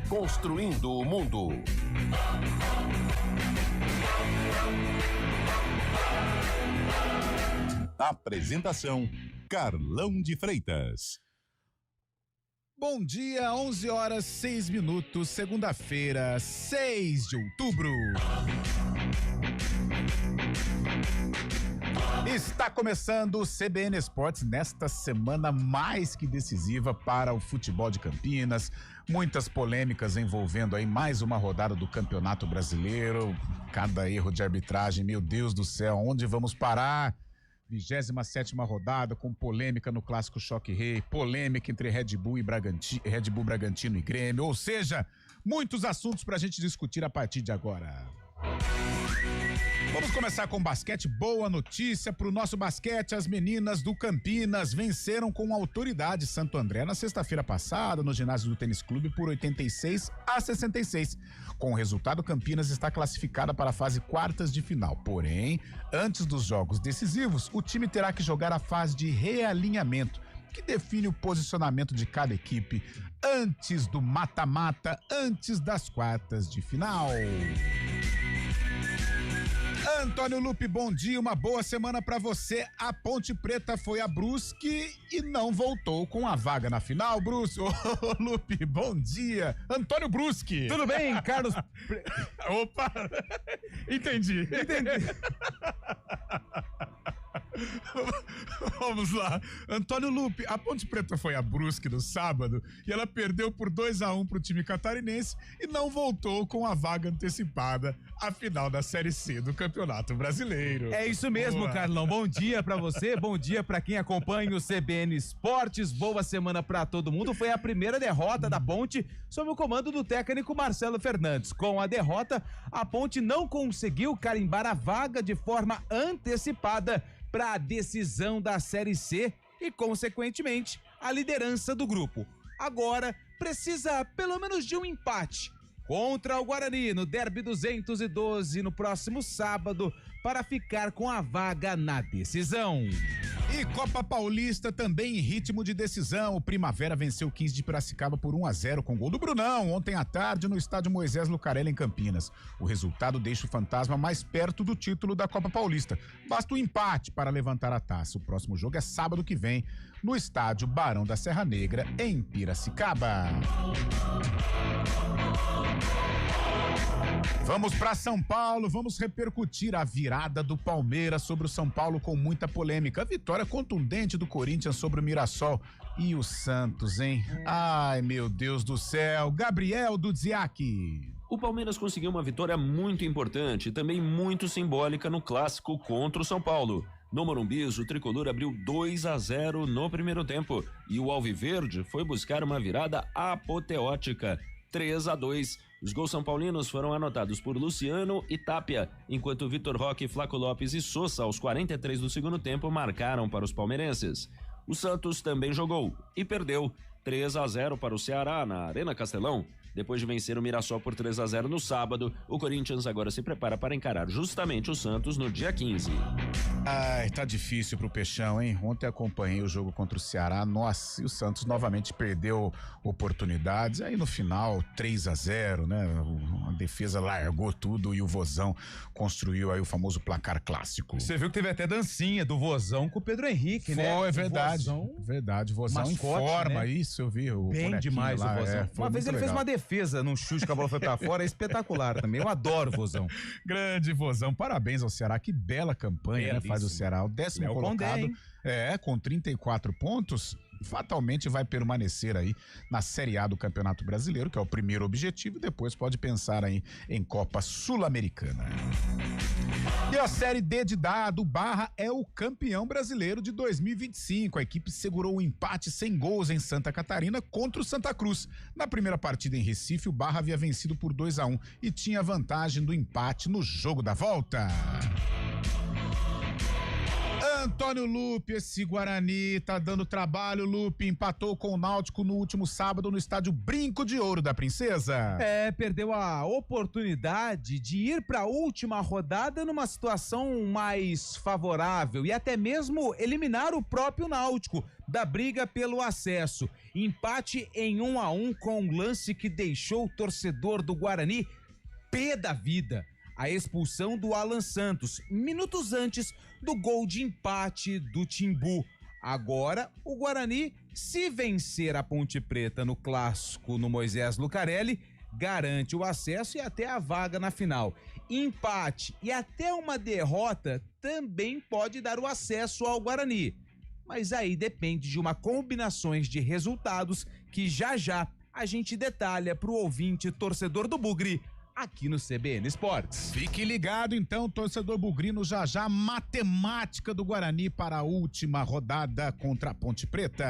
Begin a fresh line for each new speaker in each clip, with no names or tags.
Construindo o mundo. Apresentação: Carlão de Freitas.
Bom dia, 11h06, segunda-feira, 6 de outubro. Está começando o CBN Esportes nesta semana mais que decisiva para o futebol de Campinas. Muitas polêmicas envolvendo aí mais uma rodada do Campeonato Brasileiro. Cada erro de arbitragem, meu Deus do céu, onde vamos parar? 27ª rodada com polêmica no Clássico Choque Rei, polêmica entre Red Bull Bragantino e Grêmio, ou seja, muitos assuntos pra gente discutir a partir de agora. Vamos começar com basquete. Boa notícia pro nosso basquete. As meninas do Campinas venceram com autoridade Santo André na sexta-feira passada no ginásio do Tênis Clube por 86-66. Com o resultado, Campinas está classificada para a fase quartas de final. Porém, antes dos jogos decisivos, o time terá que jogar a fase de realinhamento, que define o posicionamento de cada equipe antes do mata-mata, antes das quartas de final. Antônio Lupe, bom dia, uma boa semana pra você. A Ponte Preta foi a Brusque e não voltou com a vaga na final, Brusque. Ô, Lupe, bom dia. Antônio Brusque.
Tudo bem, Carlos?
Opa, entendi. Vamos lá. Antônio Lupe, a Ponte Preta foi a Brusque no sábado e ela perdeu por 2-1 pro time catarinense e não voltou com a vaga antecipada à final da Série C do Campeonato Brasileiro.
É isso mesmo, boa. Carlão. Bom dia pra você, bom dia pra quem acompanha o CBN Esportes. Boa semana pra todo mundo. Foi a primeira derrota da Ponte sob o comando do técnico Marcelo Fernandes. Com a derrota, a Ponte não conseguiu carimbar a vaga de forma antecipada para a decisão da Série C e, consequentemente, a liderança do grupo. Agora, precisa pelo menos de um empate contra o Guarani no Derby 212 no próximo sábado para ficar com a vaga na decisão.
E Copa Paulista também em ritmo de decisão. O Primavera venceu o 15 de Piracicaba por 1-0 com gol do Brunão ontem à tarde no estádio Moisés Lucarelli em Campinas. O resultado deixa o Fantasma mais perto do título da Copa Paulista. Basta um empate para levantar a taça. O próximo jogo é sábado que vem no estádio Barão da Serra Negra em Piracicaba. Vamos para São Paulo, vamos repercutir a virada do Palmeiras sobre o São Paulo com muita polêmica. A vitória contundente do Corinthians sobre o Mirassol e o Santos, hein? Ai, meu Deus do céu. Gabriel Dudziak.
O Palmeiras conseguiu uma vitória muito importante e também muito simbólica no clássico contra o São Paulo. No Morumbi, o tricolor abriu 2-0 no primeiro tempo e o Alviverde foi buscar uma virada apoteótica. 3-2. Os gols são paulinos foram anotados por Luciano e Tapia, enquanto Vitor Roque, Flaco Lopes e Sousa, aos 43 do segundo tempo, marcaram para os palmeirenses. O Santos também jogou e perdeu 3-0 para o Ceará na Arena Castelão. Depois de vencer o Mirassol por 3-0 no sábado, o Corinthians agora se prepara para encarar justamente o Santos no dia 15.
Ai, tá difícil pro Peixão, hein? Ontem acompanhei o jogo contra o Ceará, nossa, e o Santos novamente perdeu oportunidades, aí no final 3-0, né? A defesa largou tudo e o Vozão construiu aí o famoso placar clássico.
Você viu que teve até dancinha do Vozão com o Pedro Henrique, né?
Foi, verdade, verdade, Vozão em forma, né? Isso eu vi.
Bem demais
lá,
o Vozão. Uma vez ele fez uma defesa num chute que a bola foi pra fora, é espetacular também, eu adoro o Vozão.
Grande Vozão, parabéns ao Ceará, que bela campanha, né, faz o Ceará, o 10º colocado, com 34 pontos, fatalmente vai permanecer aí na Série A do Campeonato Brasileiro, que é o primeiro objetivo, e depois pode pensar aí em Copa Sul-Americana. E a Série D de dado, o Barra é o campeão brasileiro de 2025. A equipe segurou um empate sem gols em Santa Catarina contra o Santa Cruz. Na primeira partida em Recife, o Barra havia vencido por 2-1 e tinha vantagem do empate no jogo da volta. Antônio Lupe, esse Guarani tá dando trabalho. Lupe empatou com o Náutico no último sábado no estádio Brinco de Ouro da Princesa.
Perdeu a oportunidade de ir para a última rodada numa situação mais favorável e até mesmo eliminar o próprio Náutico da briga pelo acesso. Empate em 1-1 com um lance que deixou o torcedor do Guarani pé da vida. A expulsão do Alan Santos, minutos antes do gol de empate do Timbu. Agora, o Guarani, se vencer a Ponte Preta no clássico no Moisés Lucarelli, garante o acesso e até a vaga na final. Empate e até uma derrota também pode dar o acesso ao Guarani. Mas aí depende de uma combinações de resultados que já a gente detalha pro ouvinte torcedor do Bugre aqui no CBN Esportes.
Fique ligado então, torcedor bugrino, já matemática do Guarani para a última rodada contra a Ponte Preta.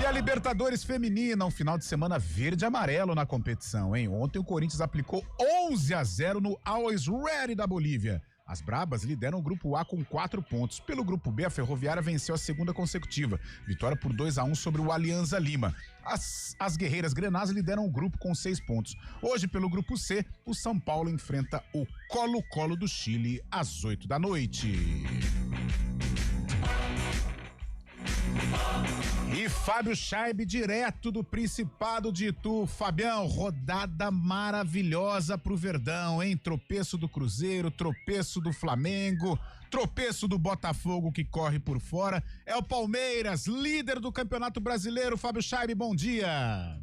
E a Libertadores Feminina, um final de semana verde e amarelo na competição, hein? Ontem o Corinthians aplicou 11-0 no Always Ready da Bolívia. As Brabas lideram o grupo A com 4 pontos. Pelo grupo B, a Ferroviária venceu a segunda consecutiva. Vitória por 2-1 sobre o Alianza Lima. As Guerreiras Grenás lideram o grupo com 6 pontos. Hoje, pelo grupo C, o São Paulo enfrenta o Colo-Colo do Chile às 8 da noite. E Fábio Scheibe, direto do Principado de Itu. Fabião, rodada maravilhosa pro Verdão, hein? Tropeço do Cruzeiro, tropeço do Flamengo, tropeço do Botafogo que corre por fora. É o Palmeiras, líder do Campeonato Brasileiro. Fábio Scheibe, bom dia.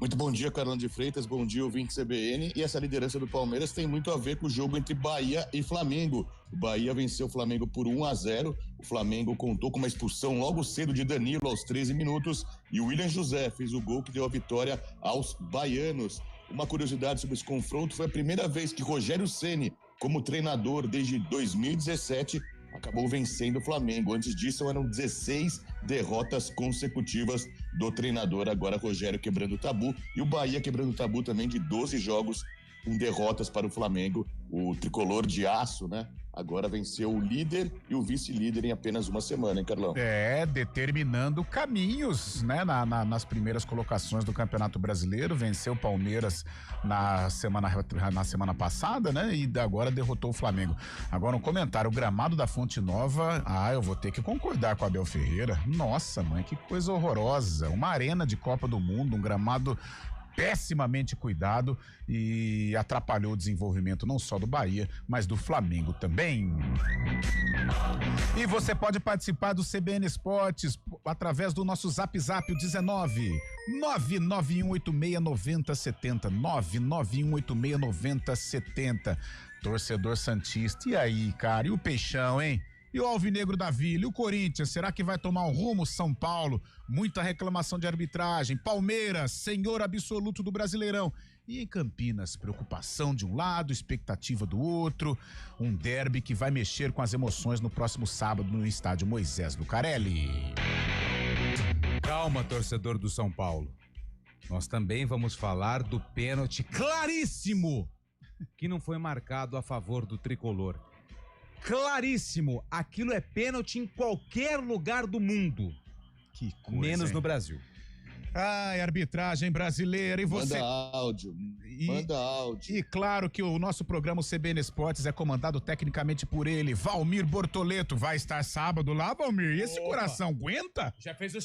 Muito bom dia, Carlão de Freitas, bom dia, ouvinte CBN. E essa liderança do Palmeiras tem muito a ver com o jogo entre Bahia e Flamengo. O Bahia venceu o Flamengo por 1-0. O Flamengo contou com uma expulsão logo cedo de Danilo aos 13 minutos e o William José fez o gol que deu a vitória aos baianos. Uma curiosidade sobre esse confronto: foi a primeira vez que Rogério Ceni, como treinador desde 2017, acabou vencendo o Flamengo. Antes disso, eram 16 derrotas consecutivas do treinador, agora Rogério quebrando o tabu, e o Bahia quebrando o tabu também de 12 jogos com derrotas para o Flamengo. O tricolor de aço, né? Agora venceu o líder e o vice-líder em apenas uma semana, hein, Carlão?
Determinando caminhos, né? Nas primeiras colocações do Campeonato Brasileiro, venceu o Palmeiras na semana passada, né? E agora derrotou o Flamengo. Agora um comentário: o gramado da Fonte Nova, eu vou ter que concordar com a Abel Ferreira. Nossa, mãe, que coisa horrorosa. Uma arena de Copa do Mundo, um gramado pessimamente cuidado e atrapalhou o desenvolvimento não só do Bahia, mas do Flamengo também. E você pode participar do CBN Esportes através do nosso Zap 19 991869070 991869070. Torcedor santista, e aí, cara, e o Peixão, hein? E o Alvinegro da Vila, e o Corinthians, será que vai tomar um rumo? São Paulo, muita reclamação de arbitragem. Palmeiras, senhor absoluto do Brasileirão. E em Campinas, preocupação de um lado, expectativa do outro. Um derby que vai mexer com as emoções no próximo sábado no estádio Moisés Lucarelli.
Calma, torcedor do São Paulo. Nós também vamos falar do pênalti claríssimo que não foi marcado a favor do tricolor. Claríssimo, aquilo é pênalti em qualquer lugar do mundo.
Que coisa,
menos
hein?
No Brasil.
Ai, arbitragem brasileira, e você...
Manda áudio.
E claro que o nosso programa CBN Esportes é comandado tecnicamente por ele, Valmir Bortoleto. Vai estar sábado lá, Valmir? E esse coração aguenta?
Já fez o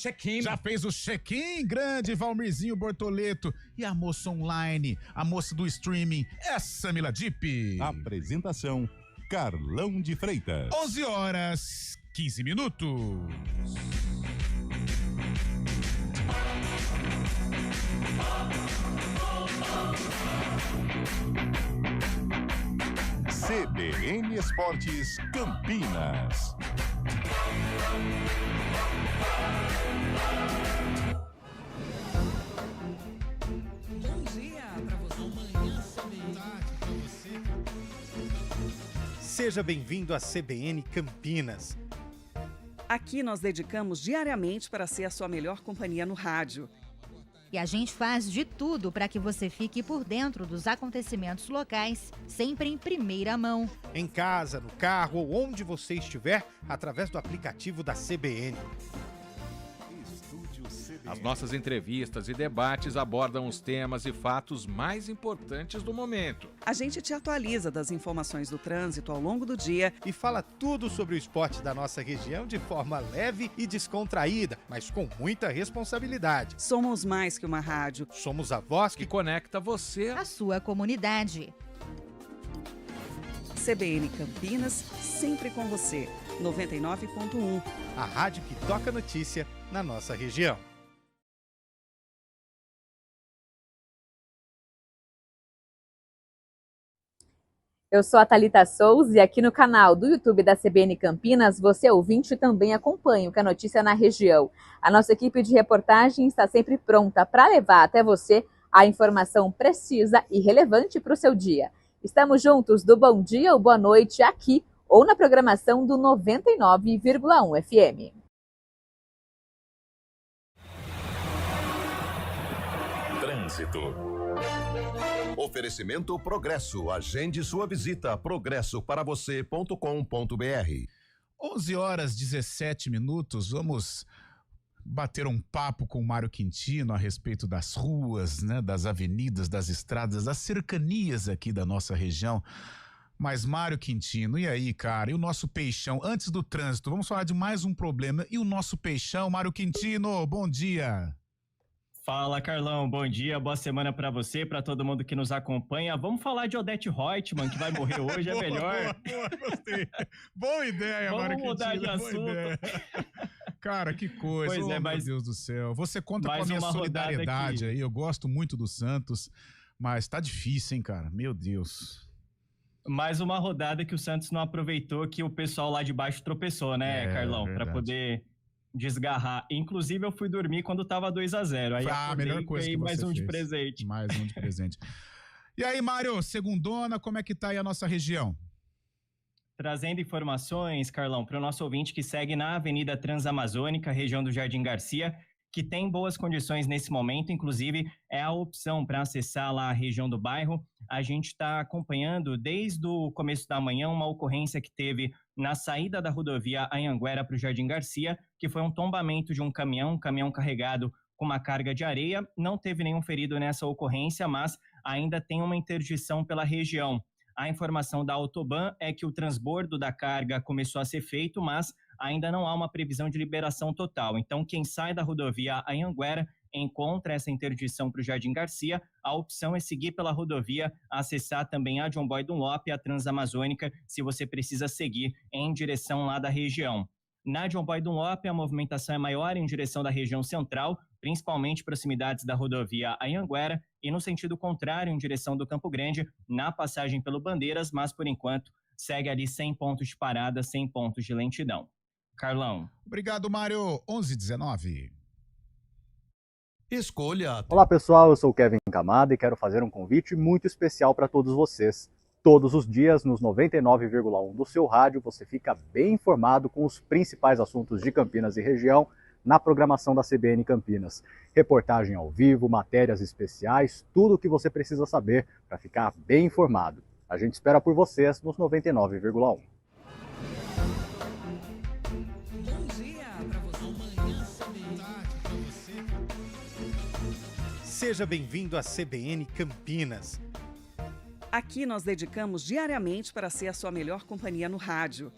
check-in.
Grande Valmirzinho Bortoleto. E a moça online, a moça do streaming, é Samila Dipp.
Apresentação: Carlão de Freitas.
11h15.
CBN Esportes Campinas.
Bom dia pra você. Amanhã pra você.
Seja bem-vindo à CBN Campinas.
Aqui nós dedicamos diariamente para ser a sua melhor companhia no rádio. E a gente faz de tudo para que você fique por dentro dos acontecimentos locais, sempre em primeira mão.
Em casa, no carro ou onde você estiver, através do aplicativo da CBN.
As nossas entrevistas e debates abordam os temas e fatos mais importantes do momento.
A gente te atualiza das informações do trânsito ao longo do dia
e fala tudo sobre o esporte da nossa região de forma leve e descontraída, mas com muita responsabilidade.
Somos mais que uma rádio.
Somos a voz
que conecta você
à sua comunidade.
CBN Campinas, sempre com você. 99.1.
A rádio que toca notícia na nossa região.
Eu sou a Thalita Souza e aqui no canal do YouTube da CBN Campinas, você ouvinte também acompanha o que é notícia na região. A nossa equipe de reportagem está sempre pronta para levar até você a informação precisa e relevante para o seu dia. Estamos juntos do bom dia ou boa noite aqui ou na programação do 99,1 FM.
Trânsito. Oferecimento Progresso. Agende sua visita progressoparavocê.com.br.
11h17. Vamos bater um papo com o Mário Quintino a respeito das ruas, né, das avenidas, das estradas, das cercanias aqui da nossa região. Mas, Mário Quintino, e aí, cara? E o nosso peixão? Antes do trânsito, vamos falar de mais um problema. E o nosso peixão, Mário Quintino, bom dia.
Fala, Carlão, bom dia, boa semana pra você, pra todo mundo que nos acompanha. Vamos falar de Odete Reutemann, que vai morrer hoje, é melhor.
Boa, gostei. Boa ideia, Mário Quintino.
Vamos mudar de assunto.
Cara, que coisa,
pois é, mas,
meu Deus do céu. Você conta com a minha solidariedade aí, eu gosto muito do Santos, mas tá difícil, hein, cara, meu Deus.
Mais uma rodada que o Santos não aproveitou, que o pessoal lá de baixo tropeçou, né, Carlão, pra poder desgarrar. Inclusive, eu fui dormir quando tava 2-0. Aí
a melhor coisa que você
mais um
fez.
de presente.
Mais um de presente. E aí, Mário, segundona, como é que tá aí a nossa região?
Trazendo informações, Carlão, para o nosso ouvinte que segue na Avenida Transamazônica, região do Jardim Garcia, que tem boas condições nesse momento, inclusive é a opção para acessar lá a região do bairro. A gente está acompanhando desde o começo da manhã uma ocorrência que teve na saída da rodovia Anhanguera para o Jardim Garcia, que foi um tombamento de um caminhão carregado com uma carga de areia. Não teve nenhum ferido nessa ocorrência, mas ainda tem uma interdição pela região. A informação da Autoban é que o transbordo da carga começou a ser feito, mas ainda não há uma previsão de liberação total. Então, quem sai da rodovia Anhanguera encontra essa interdição para o Jardim Garcia, a opção é seguir pela rodovia, acessar também a John Boy Dunlop e a Transamazônica, se você precisa seguir em direção lá da região. Na John Boy Dunlop, a movimentação é maior em direção da região central, principalmente proximidades da rodovia Anhanguera, e no sentido contrário, em direção do Campo Grande, na passagem pelo Bandeiras, mas por enquanto segue ali 100 pontos de parada, 100 pontos de lentidão. Carlão.
Obrigado, Mário. 11h19.
Escolha.
Olá, pessoal, eu sou o Kevin Camada e quero fazer um convite muito especial para todos vocês. Todos os dias, nos 99,1 do seu rádio, você fica bem informado com os principais assuntos de Campinas e região na programação da CBN Campinas. Reportagem ao vivo, matérias especiais, tudo o que você precisa saber para ficar bem informado. A gente espera por vocês nos 99,1.
Seja bem-vindo à CBN Campinas.
Aqui nós dedicamos diariamente para ser a sua melhor companhia no rádio.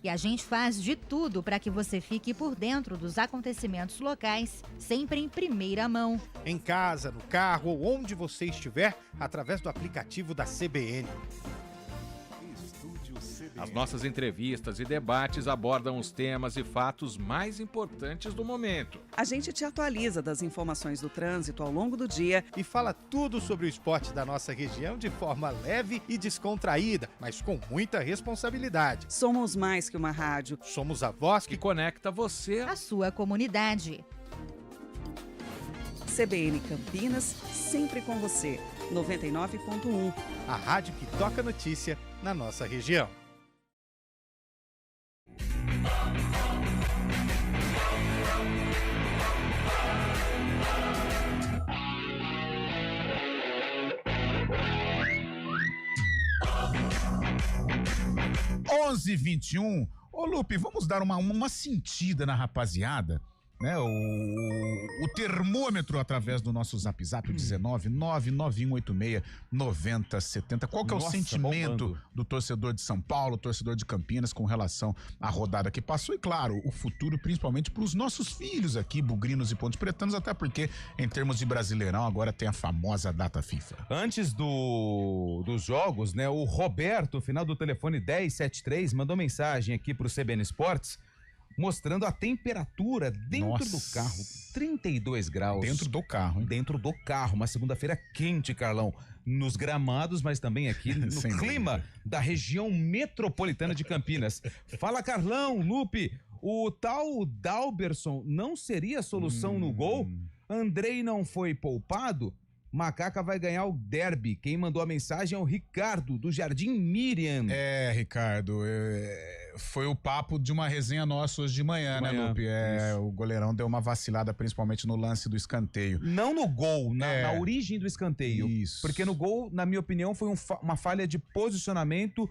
E a gente faz de tudo para que você fique por dentro dos acontecimentos locais, sempre em primeira mão.
Em casa, no carro ou onde você estiver, através do aplicativo da CBN.
As nossas entrevistas e debates abordam os temas e fatos mais importantes do momento.
A gente te atualiza das informações do trânsito ao longo do dia
e fala tudo sobre o esporte da nossa região de forma leve e descontraída, mas com muita responsabilidade.
Somos mais que uma rádio.
Somos a voz
que conecta você
à sua comunidade.
CBN Campinas, sempre com você. 99.1.
A rádio que toca notícia na nossa região.
11h21. Ô, Lupe, vamos dar uma sentida na rapaziada, né? O termômetro através do nosso Zap 19991869070. Qual que é o sentimento do torcedor de São Paulo, torcedor de Campinas com relação à rodada que passou? E claro, o futuro principalmente para os nossos filhos aqui, bugrinos e ponte pretanos, até porque em termos de Brasileirão agora tem a famosa data FIFA.
Antes dos jogos, né, o Roberto, final do telefone 1073, mandou mensagem aqui pro CBN Esportes mostrando a temperatura dentro do carro, 32 graus.
Dentro do carro, hein?
Dentro do carro, uma segunda-feira quente, Carlão, nos gramados, mas também aqui no clima da região metropolitana de Campinas. Fala, Carlão, Lupe, o tal Dalberson não seria solução no gol? Andrei não foi poupado? Macaca vai ganhar o derby. Quem mandou a mensagem é o Ricardo, do Jardim Miriam.
Ricardo, foi o papo de uma resenha nossa hoje de manhã, né, Lupe? O goleirão deu uma vacilada, principalmente no lance do escanteio.
Não no gol, na origem do escanteio.
Isso.
Porque no gol, na minha opinião, foi uma falha de posicionamento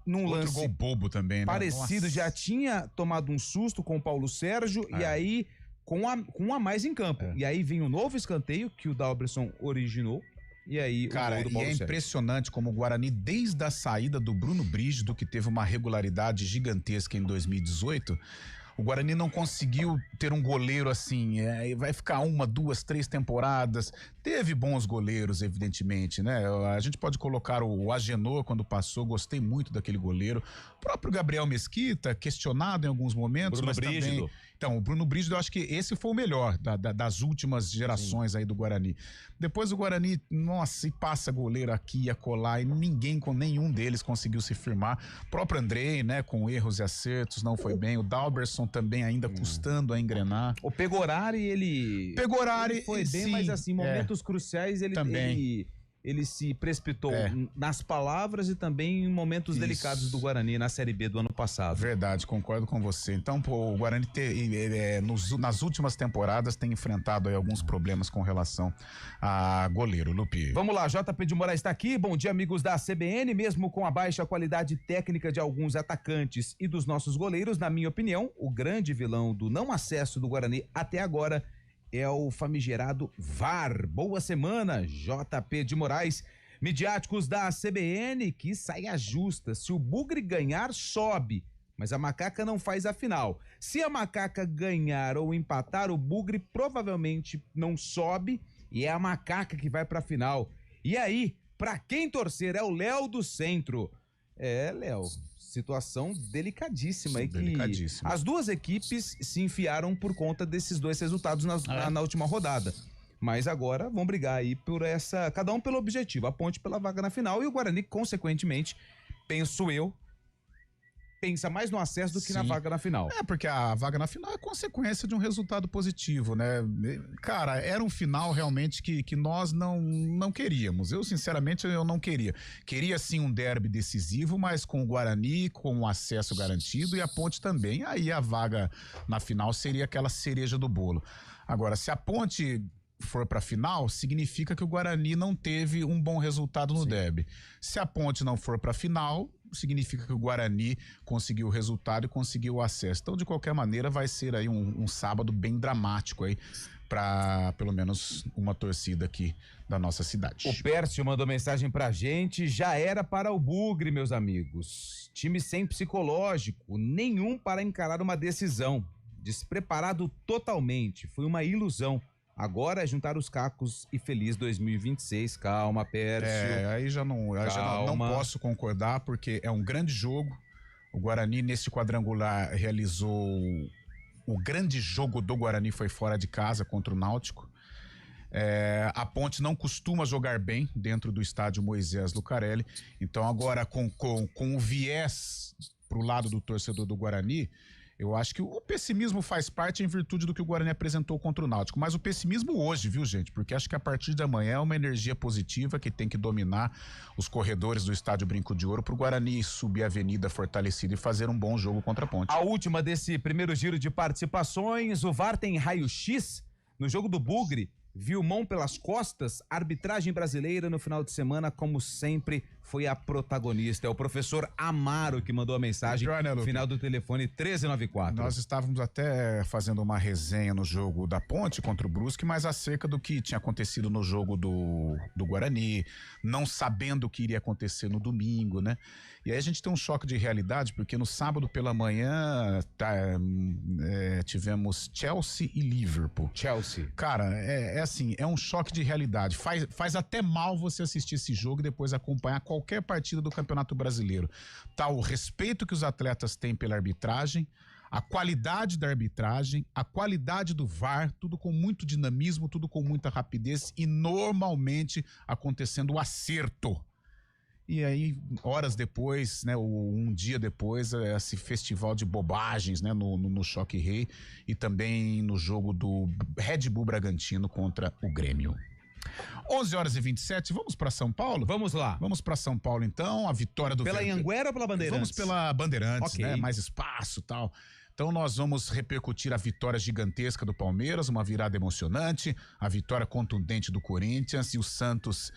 num lance
gol bobo também, né?
Parecido. Já tinha tomado um susto com o Paulo Sérgio e aí com um a mais em campo. E aí vem um novo escanteio que o Dalberson originou. E aí,
cara, e é impressionante como o Guarani, desde a saída do Bruno Brígido, que teve uma regularidade gigantesca em 2018, o Guarani não conseguiu ter um goleiro assim, vai ficar 1, 2, 3 temporadas. Teve bons goleiros, evidentemente, né? A gente pode colocar o Agenor quando passou, gostei muito daquele goleiro. O próprio Gabriel Mesquita, questionado em alguns momentos,
Bruno
mas
Brígido.
também... Então, o Bruno Brígido, eu acho que esse foi o melhor das últimas gerações aí do Guarani. Depois o Guarani, nossa, e passa goleiro aqui e acolá, e nenhum deles conseguiu se firmar. O próprio Andrei, né, com erros e acertos, não foi bem. O Dalberson também ainda custando a engrenar.
O Pegorari, ele foi bem,
sim,
mas assim, momentos cruciais ele se precipitou nas palavras e também em momentos delicados do Guarani na Série B do ano passado.
Verdade, concordo com você. Então, o Guarani nas últimas temporadas tem enfrentado aí alguns problemas com relação a goleiro, Lupi.
Vamos lá, JP de Moraes está aqui. Bom dia, amigos da CBN. Mesmo com a baixa qualidade técnica de alguns atacantes e dos nossos goleiros, na minha opinião, o grande vilão do não acesso do Guarani até agora é o famigerado VAR. Boa semana, JP de Moraes. Midiáticos da CBN, que saia justa. Se o Bugre ganhar, sobe. Mas a Macaca não faz a final. Se a Macaca ganhar ou empatar, o Bugre provavelmente não sobe e é a Macaca que vai pra final. E aí, pra quem torcer? É o Léo do Centro. Léo, situação delicadíssima aí.
Delicadíssima.
As duas equipes se enfiaram por conta desses dois resultados na última rodada. Mas agora vão brigar aí por cada um pelo objetivo. A Ponte pela vaga na final e o Guarani, consequentemente, penso eu, pensa mais no acesso do que na vaga na final.
Porque a vaga na final é consequência de um resultado positivo, né? Cara, era um final realmente que nós não queríamos. Eu, sinceramente, eu não queria. Queria sim um derby decisivo, mas com o Guarani, com o acesso garantido e a Ponte também. Aí a vaga na final seria aquela cereja do bolo. Agora, se a Ponte for pra final, significa que o Guarani não teve um bom resultado no derby. Se a Ponte não for pra final, significa que o Guarani conseguiu o resultado e conseguiu o acesso. Então, de qualquer maneira, vai ser aí um sábado bem dramático aí para pelo menos uma torcida aqui da nossa cidade.
O Pércio mandou mensagem pra gente: já era para o Bugre, meus amigos. Time sem psicológico, nenhum para encarar uma decisão. Despreparado totalmente, foi uma ilusão. Agora é juntar os cacos e feliz 2026. Calma, Pércio.
Aí já não posso concordar, porque é um grande jogo. O Guarani, nesse quadrangular, realizou... O grande jogo do Guarani foi fora de casa contra o Náutico. A Ponte não costuma jogar bem dentro do estádio Moisés Lucarelli. Então agora, com o viés pro lado do torcedor do Guarani... Eu acho que o pessimismo faz parte em virtude do que o Guarani apresentou contra o Náutico. Mas o pessimismo hoje, viu, gente? Porque acho que a partir de amanhã é uma energia positiva que tem que dominar os corredores do Estádio Brinco de Ouro para o Guarani subir a avenida fortalecido e fazer um bom jogo contra a Ponte.
A última desse primeiro giro de participações, o VAR tem raio-x no jogo do Bugre. Viu mão pelas costas, arbitragem brasileira no final de semana, como sempre, foi a protagonista. É o professor Amaro que mandou a mensagem no final do telefone 1394.
Nós estávamos até fazendo uma resenha no jogo da Ponte contra o Brusque, mas acerca do que tinha acontecido no jogo do Guarani, não sabendo o que iria acontecer no domingo, né? E aí a gente tem um choque de realidade, porque no sábado pela manhã tivemos Chelsea e Liverpool.
Chelsea.
Cara, é assim, é um choque de realidade. Faz até mal você assistir esse jogo e depois acompanhar qualquer partida do Campeonato Brasileiro. Tá o respeito que os atletas têm pela arbitragem, a qualidade da arbitragem, a qualidade do VAR, tudo com muito dinamismo, tudo com muita rapidez e normalmente acontecendo o acerto. E aí, horas depois, né, um dia depois, esse festival de bobagens, né, no Choque Rei e também no jogo do Red Bull Bragantino contra o Grêmio. 11h27, vamos para São Paulo?
Vamos lá.
Vamos para São Paulo então, a vitória do
Pela Anhanguera ou pela Bandeirantes?
Vamos pela Bandeirantes,
okay,
né, mais espaço e tal. Então nós vamos repercutir a vitória gigantesca do Palmeiras, uma virada emocionante, a vitória contundente do Corinthians e o Santos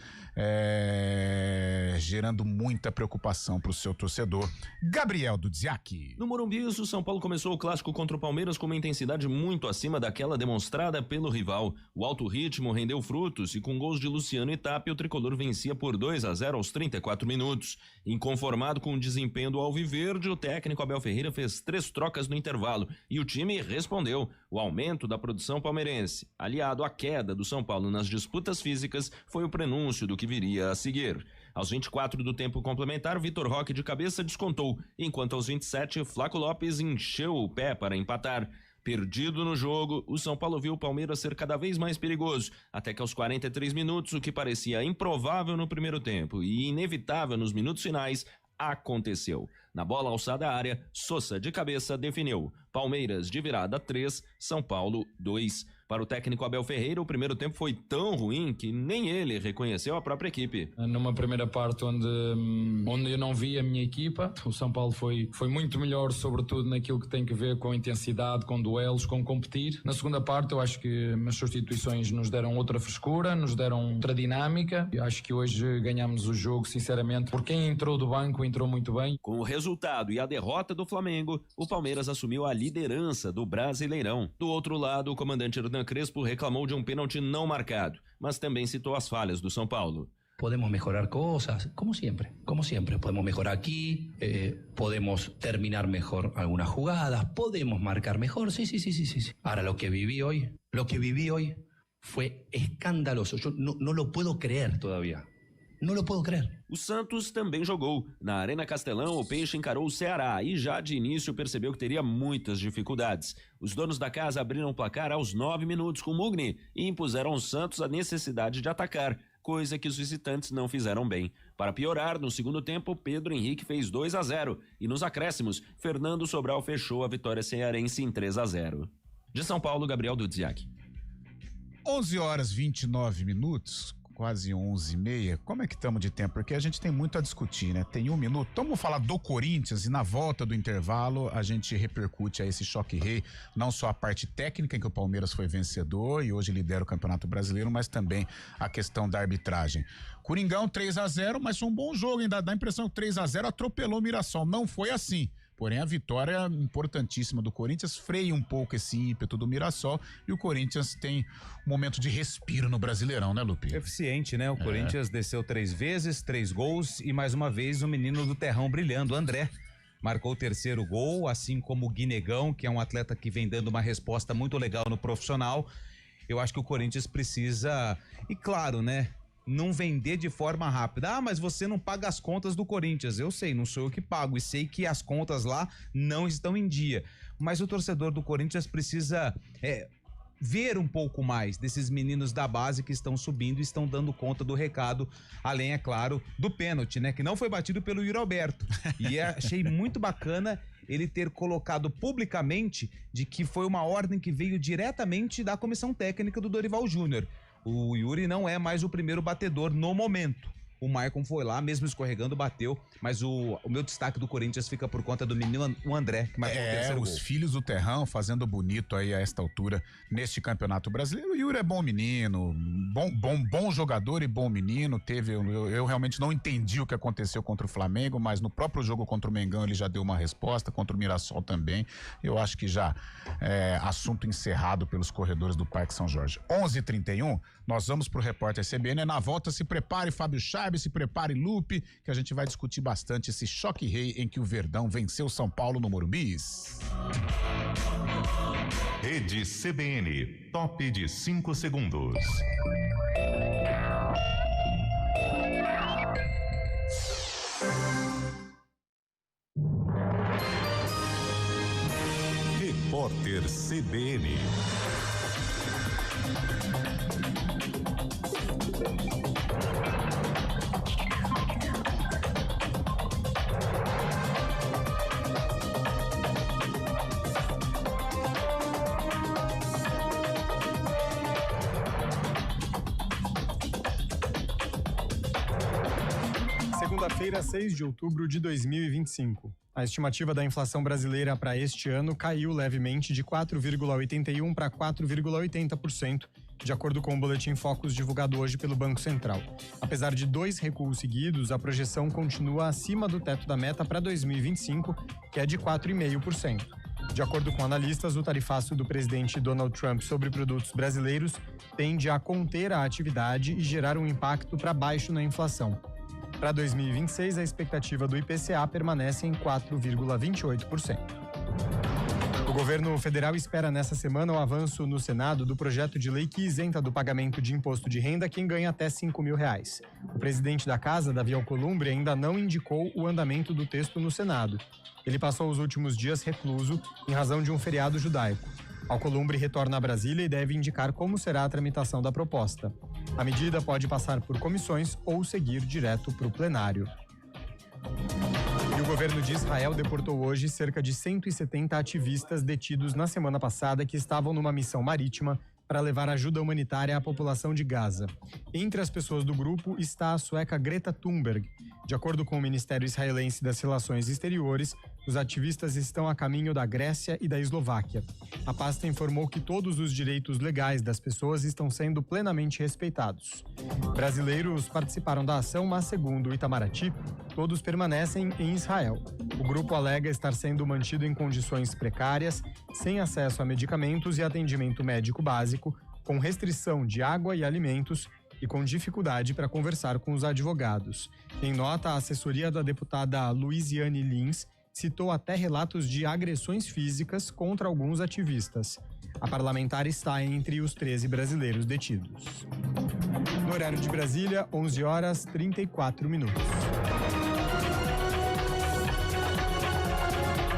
gerando muita preocupação para o seu torcedor. Gabriel Dudziak.
No Morumbi, o São Paulo começou o clássico contra o Palmeiras com uma intensidade muito acima daquela demonstrada pelo rival. O alto ritmo rendeu frutos e com gols de Luciano e Tapia, o tricolor vencia por 2-0 aos 34 minutos. Inconformado com o desempenho do Alviverde, o técnico Abel Ferreira fez 3 trocas no intervalo e o time respondeu. O aumento da produção palmeirense, aliado à queda do São Paulo nas disputas físicas, foi o prenúncio do que viria a seguir. Aos 24 do tempo complementar, Vitor Roque de cabeça descontou, enquanto aos 27, Flaco Lopes encheu o pé para empatar. Perdido no jogo, o São Paulo viu o Palmeiras ser cada vez mais perigoso, até que aos 43 minutos, o que parecia improvável no primeiro tempo e inevitável nos minutos finais, aconteceu. Na bola alçada à área, Sousa de cabeça definiu. Palmeiras de virada 3, São Paulo 2. Para o técnico Abel Ferreira, o primeiro tempo foi tão ruim que nem ele reconheceu a própria equipe.
Numa primeira parte onde eu não vi a minha equipa, o São Paulo foi muito melhor, sobretudo naquilo que tem que ver com intensidade, com duelos, com competir. Na segunda parte, eu acho que as substituições nos deram outra frescura, nos deram outra dinâmica. Eu acho que hoje ganhamos o jogo, sinceramente, por quem entrou do banco, entrou muito bem.
Com o resultado e a derrota do Flamengo, o Palmeiras assumiu a liderança do Brasileirão. Do outro lado, o comandante Hernan Crespo reclamou de um pênalti não marcado, mas também citou as falhas do São Paulo.
Podemos mejorar cosas, como siempre. Podemos mejorar aquí, podemos terminar mejor algunas jugadas, podemos marcar mejor, sí. Ahora, lo que viví hoy fue escandaloso. Yo no lo puedo creer todavía. Não lo puedo crer.
O Santos também jogou. Na Arena Castelão, o Peixe encarou o Ceará e já de início percebeu que teria muitas dificuldades. Os donos da casa abriram o placar aos 9 minutos com Mugni e impuseram ao Santos a necessidade de atacar, coisa que os visitantes não fizeram bem. Para piorar, no segundo tempo, Pedro Henrique fez 2-0 e nos acréscimos, Fernando Sobral fechou a vitória cearense em 3-0. De São Paulo, Gabriel Dudziak.
11h29, quase 11h30, como é que estamos de tempo? Porque a gente tem muito a discutir, né? Tem 1 minuto. Então vamos falar do Corinthians e na volta do intervalo a gente repercute a esse choque rei, não só a parte técnica em que o Palmeiras foi vencedor e hoje lidera o Campeonato Brasileiro, mas também a questão da arbitragem. Coringão 3-0, mas foi um bom jogo, ainda dá a impressão que 3-0 atropelou o Mirassol. Não foi assim. Porém, a vitória importantíssima do Corinthians freia um pouco esse ímpeto do Mirassol e o Corinthians tem um momento de respiro no Brasileirão, né, Lupe?
Eficiente, né? O Corinthians desceu 3 vezes, 3 gols e mais uma vez o menino do terrão brilhando, o André. Marcou o 3º gol, assim como o Guinegão, que é um atleta que vem dando uma resposta muito legal no profissional. Eu acho que o Corinthians precisa, e claro, né? Não vender de forma rápida. Ah, mas você não paga as contas do Corinthians. Eu sei, não sou eu que pago e sei que as contas lá não estão em dia. Mas o torcedor do Corinthians precisa ver um pouco mais desses meninos da base que estão subindo e estão dando conta do recado, além, é claro, do pênalti, né? Que não foi batido pelo Yuri Alberto. E achei muito bacana ele ter colocado publicamente de que foi uma ordem que veio diretamente da comissão técnica do Dorival Júnior. O Yuri não é mais o primeiro batedor no momento. o Maicon foi lá, mesmo escorregando, bateu, mas o meu destaque do Corinthians fica por conta do menino o André, que marcou o terceiro
os
gol.
filhos do Terrão fazendo bonito aí a esta altura neste Campeonato Brasileiro. O Yuri é bom menino, bom jogador e bom menino. Eu realmente não entendi o que aconteceu contra o Flamengo, mas no próprio jogo contra o Mengão ele já deu uma resposta, contra o Mirassol também. Eu acho que já é assunto encerrado pelos corredores do Parque São Jorge. 11h31, nós vamos pro Repórter CBN. Na volta, se prepare Fábio Chaves, se prepare Lupe, que a gente vai discutir bastante esse choque rei em que o Verdão venceu o São Paulo no Morumbi.
Rede CBN, top de 5 segundos. Repórter CBN.
Segunda-feira, 6 de outubro de 2025. A estimativa da inflação brasileira para este ano caiu levemente de 4,81% para 4,80%, de acordo com o boletim Focus divulgado hoje pelo Banco Central. Apesar de 2 recuos seguidos, a projeção continua acima do teto da meta para 2025, que é de 4,5%. De acordo com analistas, o tarifaço do presidente Donald Trump sobre produtos brasileiros tende a conter a atividade e gerar um impacto para baixo na inflação. Para 2026, a expectativa do IPCA permanece em 4,28%. O governo federal espera nessa semana o avanço no Senado do projeto de lei que isenta do pagamento de imposto de renda quem ganha até R$5.000. O presidente da casa, Davi Alcolumbre, ainda não indicou o andamento do texto no Senado. Ele passou os últimos dias recluso em razão de um feriado judaico. Alcolumbre retorna a Brasília e deve indicar como será a tramitação da proposta. A medida pode passar por comissões ou seguir direto para o plenário. E o governo de Israel deportou hoje cerca de 170 ativistas detidos na semana passada que estavam numa missão marítima para levar ajuda humanitária à população de Gaza. Entre as pessoas do grupo está a sueca Greta Thunberg. De acordo com o Ministério Israelense das Relações Exteriores, os ativistas estão a caminho da Grécia e da Eslováquia. A pasta informou que todos os direitos legais das pessoas estão sendo plenamente respeitados. Brasileiros participaram da ação, mas segundo o Itamaraty, todos permanecem em Israel. O grupo alega estar sendo mantido em condições precárias, sem acesso a medicamentos e atendimento médico básico, com restrição de água e alimentos e com dificuldade para conversar com os advogados. Em nota, a assessoria da deputada Luiziane Lins citou até relatos de agressões físicas contra alguns ativistas. A parlamentar está entre os 13 brasileiros detidos. No horário de Brasília, 11h34.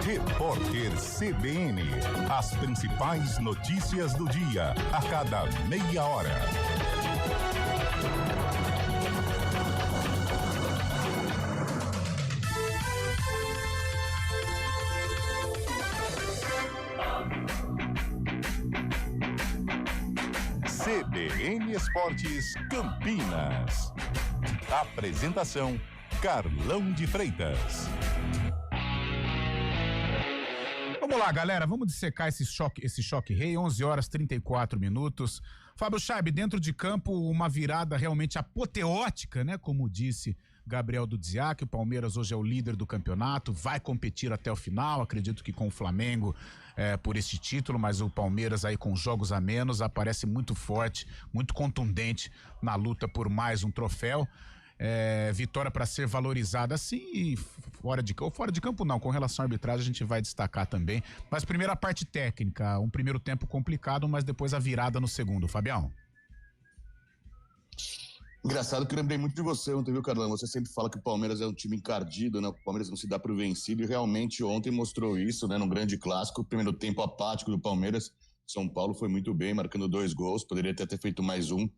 Repórter CBN. As principais notícias do dia, a cada meia hora. CBN Esportes Campinas. Apresentação: Carlão de Freitas.
Vamos lá, galera, vamos dissecar esse choque rei, 11h34. Fábio Chaib, dentro de campo, uma virada realmente apoteótica, né? Como disse Gabriel Dudziak, o Palmeiras hoje é o líder do campeonato, vai competir até o final, acredito que com o Flamengo por este título, mas o Palmeiras aí com jogos a menos aparece muito forte, muito contundente na luta por mais um troféu. Vitória para ser valorizada assim e fora de campo não, com relação à arbitragem a gente vai destacar também, mas primeiro a parte técnica, um primeiro tempo complicado, mas depois a virada no segundo, Fabião.
Engraçado que eu lembrei muito de você ontem, viu, Carlão? Você sempre fala que o Palmeiras é um time encardido, né? O Palmeiras não se dá por vencido e realmente ontem mostrou isso, né? Num grande clássico, o primeiro tempo apático do Palmeiras, São Paulo foi muito bem, marcando 2 gols, poderia até ter feito mais um,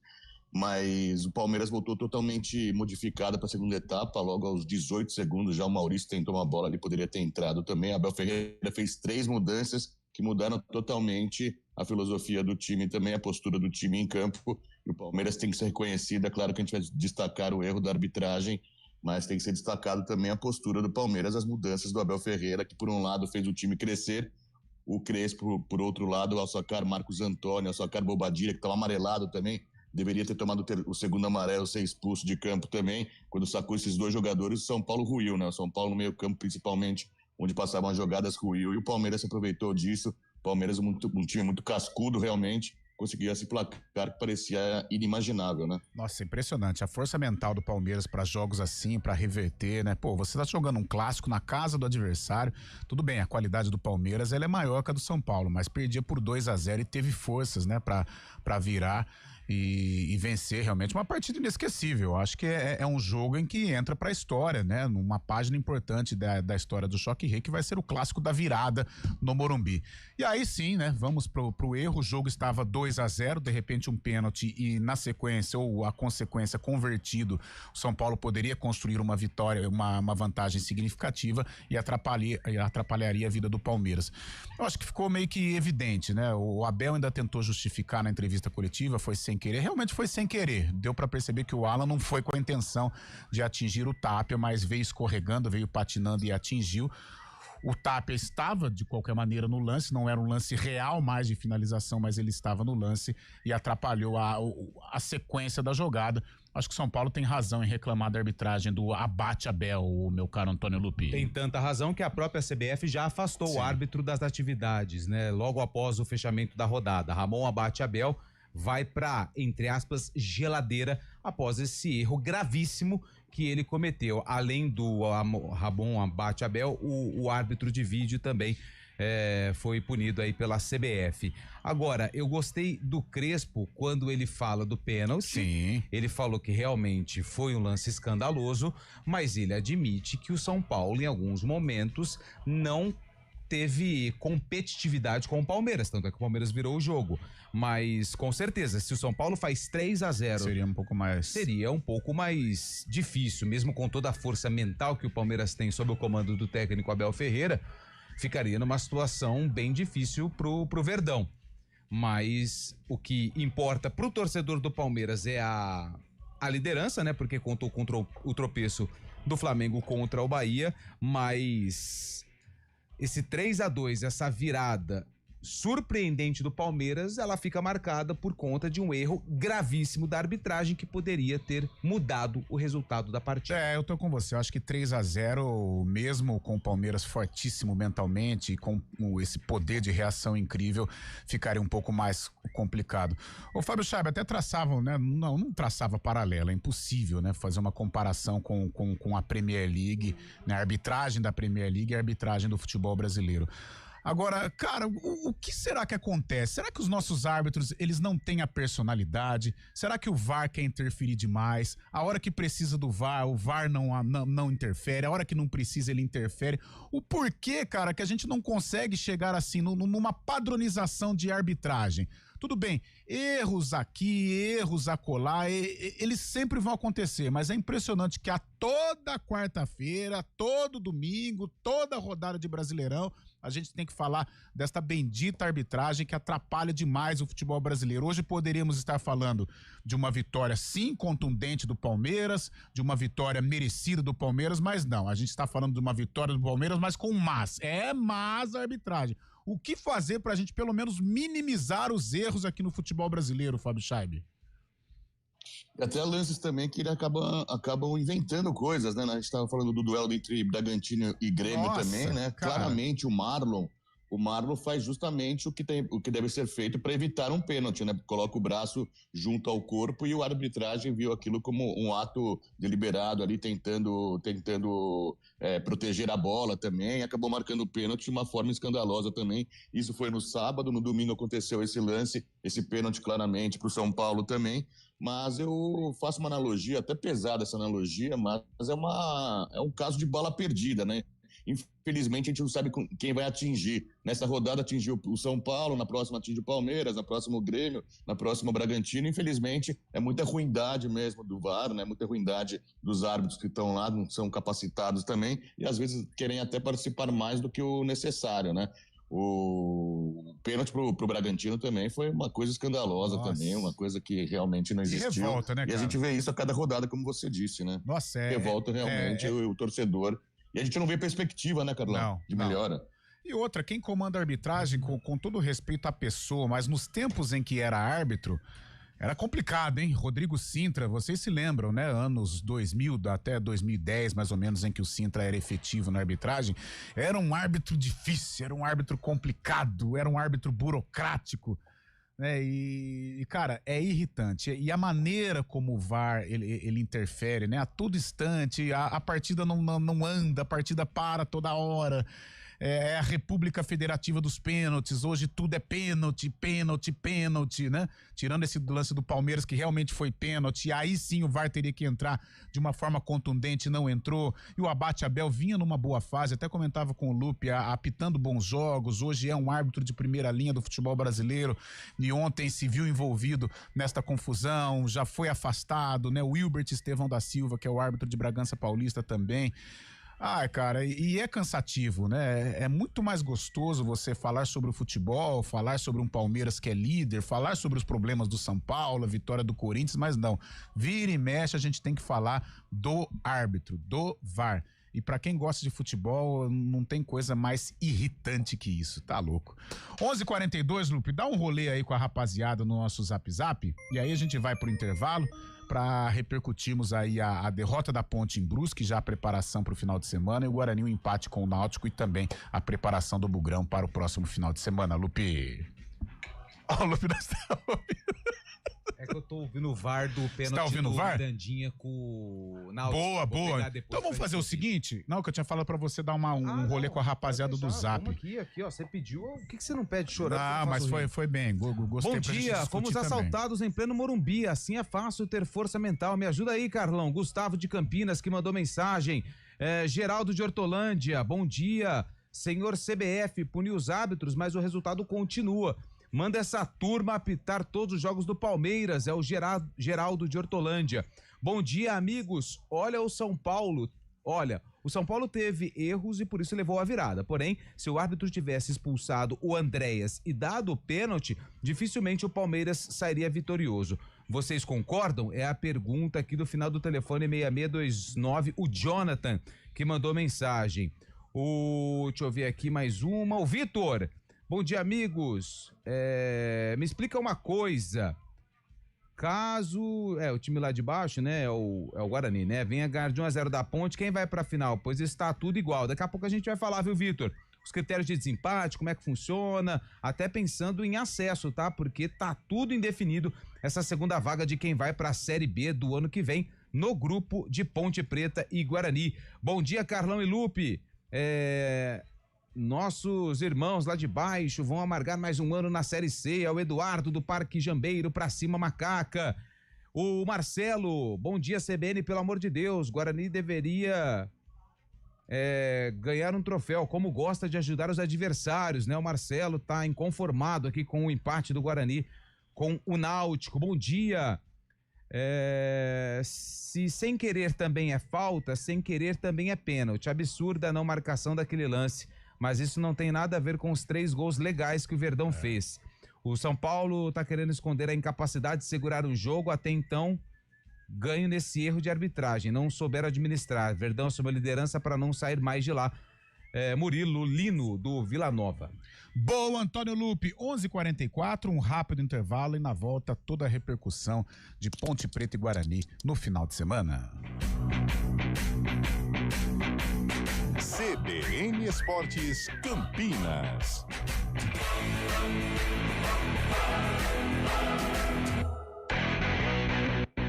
mas o Palmeiras voltou totalmente modificado para a segunda etapa, logo aos 18 segundos já o Maurício tentou uma bola ali, poderia ter entrado também, Abel Ferreira fez 3 mudanças que mudaram totalmente a filosofia do time, também a postura do time em campo, E o Palmeiras tem que ser reconhecido. É claro que a gente vai destacar o erro da arbitragem, mas tem que ser destacado também a postura do Palmeiras, as mudanças do Abel Ferreira, que por um lado fez o time crescer, o Crespo, por outro lado, o Alçacar, Marcos Antônio, o Alçacar Bobadilha, que estava amarelado também, deveria ter tomado o segundo amarelo, ser expulso de campo também. Quando sacou esses 2 jogadores, o São Paulo ruiu, né? O São Paulo no meio campo, principalmente, onde passavam as jogadas, ruiu, e o Palmeiras se aproveitou disso. O Palmeiras um time muito cascudo, realmente, conseguia esse placar que parecia inimaginável, né?
Nossa, impressionante. A força mental do Palmeiras para jogos assim, para reverter, né? Pô, você tá jogando um clássico na casa do adversário. Tudo bem, a qualidade do Palmeiras ela é maior que a do São Paulo, mas perdia por 2-0 e teve forças, né, para virar e vencer realmente uma partida inesquecível. Acho que é um jogo em que entra pra história, né? Numa página importante da história do Choque Rei, que vai ser o clássico da virada no Morumbi. E aí sim, né? Vamos pro erro. O jogo estava 2-0, de repente um pênalti e na sequência ou a consequência convertido, o São Paulo poderia construir uma vitória, uma vantagem significativa e atrapalharia a vida do Palmeiras. Eu acho que ficou meio que evidente, né? O Abel ainda tentou justificar na entrevista coletiva, foi sem querer, realmente foi sem querer. Deu para perceber que o Alan não foi com a intenção de atingir o Tapia, mas veio escorregando, veio patinando e atingiu. O Tapia estava, de qualquer maneira, no lance, não era um lance real mais de finalização, mas ele estava no lance e atrapalhou a sequência da jogada. Acho que o São Paulo tem razão em reclamar da arbitragem do Abate Abel, o meu caro Antônio Lupi.
Tem tanta razão que a própria CBF já afastou o árbitro das atividades, né? Logo após o fechamento da rodada. Ramon Abate Abel vai para, entre aspas, geladeira após esse erro gravíssimo que ele cometeu. Além do Ramon Abate Abel, o árbitro de vídeo também foi punido aí pela CBF. Agora, eu gostei do Crespo quando ele fala do pênalti.
Sim.
Ele falou que realmente foi um lance escandaloso, mas ele admite que o São Paulo, em alguns momentos, não teve competitividade com o Palmeiras, tanto é que o Palmeiras virou o jogo. Mas, com certeza, se o São Paulo faz 3-0...
Seria um pouco mais
difícil, mesmo com toda a força mental que o Palmeiras tem sob o comando do técnico Abel Ferreira, ficaria numa situação bem difícil pro Verdão. Mas o que importa pro torcedor do Palmeiras é a liderança, né? Porque contou contra o tropeço do Flamengo contra o Bahia, mas esse 3-2, essa virada surpreendente do Palmeiras, ela fica marcada por conta de um erro gravíssimo da arbitragem que poderia ter mudado o resultado da partida.
Eu tô com você, eu acho que 3-0, mesmo com o Palmeiras fortíssimo mentalmente, com esse poder de reação incrível, ficaria um pouco mais complicado. O Fábio Schaiber até traçavam, né? Não traçava paralelo, é impossível, né? Fazer uma comparação com a Premier League, né? A arbitragem da Premier League e a arbitragem do futebol brasileiro. Agora, cara, o que será que acontece? Será que os nossos árbitros, eles não têm a personalidade? Será que o VAR quer interferir demais? A hora que precisa do VAR, o VAR não interfere. A hora que não precisa, ele interfere. O porquê, cara, que a gente não consegue chegar assim, numa padronização de arbitragem? Tudo bem, erros aqui, erros acolá, eles sempre vão acontecer, mas é impressionante que a toda quarta-feira, todo domingo, toda rodada de Brasileirão, a gente tem que falar desta bendita arbitragem que atrapalha demais o futebol brasileiro. Hoje poderíamos estar falando de uma vitória, sim, contundente do Palmeiras, de uma vitória merecida do Palmeiras, mas não, a gente está falando de uma vitória do Palmeiras, mas com mas. Mas a arbitragem. O que fazer pra gente pelo menos minimizar os erros aqui no futebol brasileiro, Fábio Schaiber?
Até lances também que ele acabam inventando coisas, né? A gente estava falando do duelo entre Bragantino e Grêmio também, né? Cara. Claramente o Marlon faz justamente o que deve ser feito para evitar um pênalti, né? Coloca o braço junto ao corpo e a arbitragem viu aquilo como um ato deliberado ali, tentando proteger a bola também, acabou marcando o pênalti de uma forma escandalosa também. Isso foi no sábado, no domingo aconteceu esse lance, esse pênalti claramente para o São Paulo também, mas eu faço uma analogia, até pesada essa analogia, mas é um caso de bala perdida, né? Infelizmente a gente não sabe quem vai atingir. Nessa rodada atingiu o São Paulo, na próxima atinge o Palmeiras, na próxima o Grêmio, na próxima o Bragantino. Infelizmente é muita ruindade mesmo do VAR, né? Muita ruindade dos árbitros que estão lá, não são capacitados também e às vezes querem até participar mais do que o necessário, né? O pênalti pro Bragantino também foi uma coisa escandalosa também, uma coisa que realmente não existiu.
Revolta, né,
e a
cara?
gente vê isso a cada rodada, como você disse, né?
Nossa,
revolta realmente o torcedor. E a gente não vê perspectiva, né, Carlão? De melhora.
E outra, quem comanda a arbitragem, com todo respeito à pessoa, mas nos tempos em que era árbitro, era complicado, hein? Rodrigo Sintra, vocês se lembram, né? Anos 2000 até 2010, mais ou menos, em que o Sintra era efetivo na arbitragem. Era um árbitro difícil, era um árbitro complicado, era um árbitro burocrático, né? E cara, é irritante. E a maneira como o VAR, ele interfere, né? A todo instante, a partida não anda, a partida para toda hora. É a República Federativa dos Pênaltis, hoje tudo é pênalti, né? Tirando esse lance do Palmeiras, que realmente foi pênalti, aí sim o VAR teria que entrar de uma forma contundente, não entrou. E o Abate Abel vinha numa boa fase, até comentava com o Lupe, apitando bons jogos, hoje é um árbitro de primeira linha do futebol brasileiro, e ontem se viu envolvido nesta confusão, já foi afastado, né? O Wilbert Estevão da Silva, que é o árbitro de Bragança Paulista também. Ah, cara, e é cansativo, né? É muito mais gostoso você falar sobre o futebol, falar sobre um Palmeiras que é líder, falar sobre os problemas do São Paulo, a vitória do Corinthians, mas não. Vira e mexe, a gente tem que falar do árbitro, do VAR. E pra quem gosta de futebol, não tem coisa mais irritante que isso, tá louco. 11h42, Lupe, dá um rolê aí com a rapaziada no nosso Zap Zap, e aí a gente vai pro intervalo para repercutirmos aí a derrota da Ponte em Brusque, já a preparação para o final de semana, e o Guarani, o empate com o Náutico, e também a preparação do Bugrão para o próximo final de semana. Lupe. Ó, o Lupe não está ouvindo.
É que eu tô ouvindo o VAR do pênalti.
Você tá ouvindo o VAR?
Dandinha com o Náutico.
Boa. Então vamos fazer o seguinte, não, que eu tinha falado pra você dar um rolê com a rapaziada do Zap.
Aqui, ó, você pediu, o que você não pede chorando?
Ah, mas foi bem, gostei.
Bom dia, fomos assaltados em pleno Morumbi, assim é fácil ter força mental. Me ajuda aí, Carlão. Gustavo de Campinas que mandou mensagem. Geraldo de Hortolândia, bom dia. Senhor CBF, puniu os árbitros, mas o resultado continua. Manda essa turma apitar todos os jogos do Palmeiras, é o Geraldo de Hortolândia. Bom dia, amigos. Olha o São Paulo. Olha, o São Paulo teve erros e por isso levou a virada. Porém, se o árbitro tivesse expulsado o Andréas e dado o pênalti, dificilmente o Palmeiras sairia vitorioso. Vocês concordam? É a pergunta aqui do final do telefone 6629, o Jonathan, que mandou mensagem. Deixa eu ver aqui mais uma. O Vitor. Bom dia, amigos. Me explica uma coisa. Caso o time lá de baixo, né, é o Guarani, né, venha ganhar de 1-0 da Ponte, quem vai pra final? Pois está tudo igual. Daqui a pouco a gente vai falar, viu, Vitor? Os critérios de desempate, como é que funciona, até pensando em acesso, tá? Porque tá tudo indefinido essa segunda vaga de quem vai pra Série B do ano que vem no grupo de Ponte Preta e Guarani. Bom dia, Carlão e Lupe. Nossos irmãos lá de baixo vão amargar mais um ano na Série C. É o Eduardo do Parque Jambeiro, pra cima, Macaca. O Marcelo, bom dia, CBN, pelo amor de Deus. Guarani deveria ganhar um troféu, como gosta de ajudar os adversários, né? O Marcelo tá inconformado aqui com o empate do Guarani com o Náutico. Bom dia. Se sem querer também é falta, sem querer também é pênalti. Absurda a não marcação daquele lance. Mas isso não tem nada a ver com os 3 gols legais que o Verdão fez. O São Paulo tá querendo esconder a incapacidade de segurar um jogo, até então ganho nesse erro de arbitragem, não souberam administrar. Verdão assumiu a liderança para não sair mais de lá. Murilo Lino, do Vila Nova.
Boa, Antônio Lupe, 11h44, um rápido intervalo e na volta toda a repercussão de Ponte Preta e Guarani no final de semana.
CBN Esportes Campinas.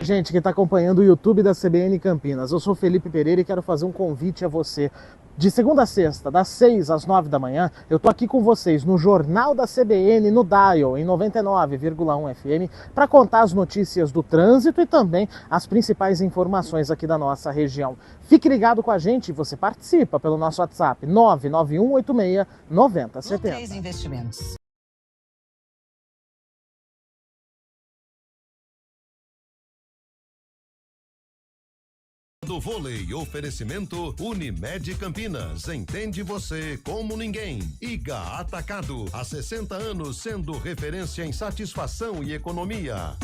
Gente, quem está acompanhando o YouTube da CBN Campinas, eu sou Felipe Pereira e quero fazer um convite a você. De segunda a sexta, das 6 às 9 da manhã, eu tô aqui com vocês no Jornal da CBN, no Dial, em 99,1 FM, para contar as notícias do trânsito e também as principais informações aqui da nossa região. Fique ligado com a gente, você participa pelo nosso WhatsApp 99186-9070.
Investimentos. do vôlei. Oferecimento Unimed Campinas. Entende você como ninguém. Iga Atacado. Há 60 anos sendo referência em satisfação e economia.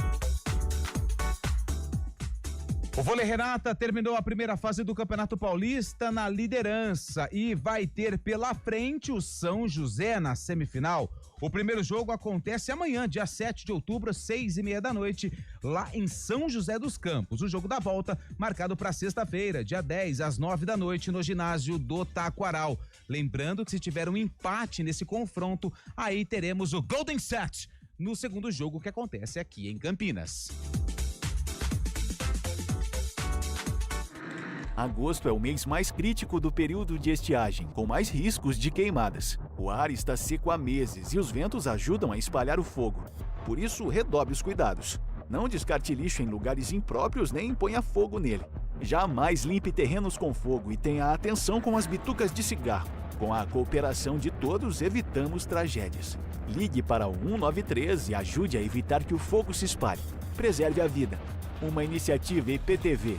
O Vôlei Renata terminou a primeira fase do Campeonato Paulista na liderança e vai ter pela frente o São José na semifinal. O primeiro jogo acontece amanhã, dia 7 de outubro, às 6:30 da noite, lá em São José dos Campos. O jogo da volta, marcado para sexta-feira, dia 10, às 9 da noite, no ginásio do Taquaral. Lembrando que se tiver um empate nesse confronto, aí teremos o Golden Set no segundo jogo que acontece aqui em Campinas.
Agosto é o mês mais crítico do período de estiagem, com mais riscos de queimadas. O ar está seco há meses e os ventos ajudam a espalhar o fogo. Por isso, redobre os cuidados. Não descarte lixo em lugares impróprios nem ponha fogo nele. Jamais limpe terrenos com fogo e tenha atenção com as bitucas de cigarro. Com a cooperação de todos, evitamos tragédias. Ligue para o 193 e ajude a evitar que o fogo se espalhe. Preserve a vida. Uma iniciativa IPTV.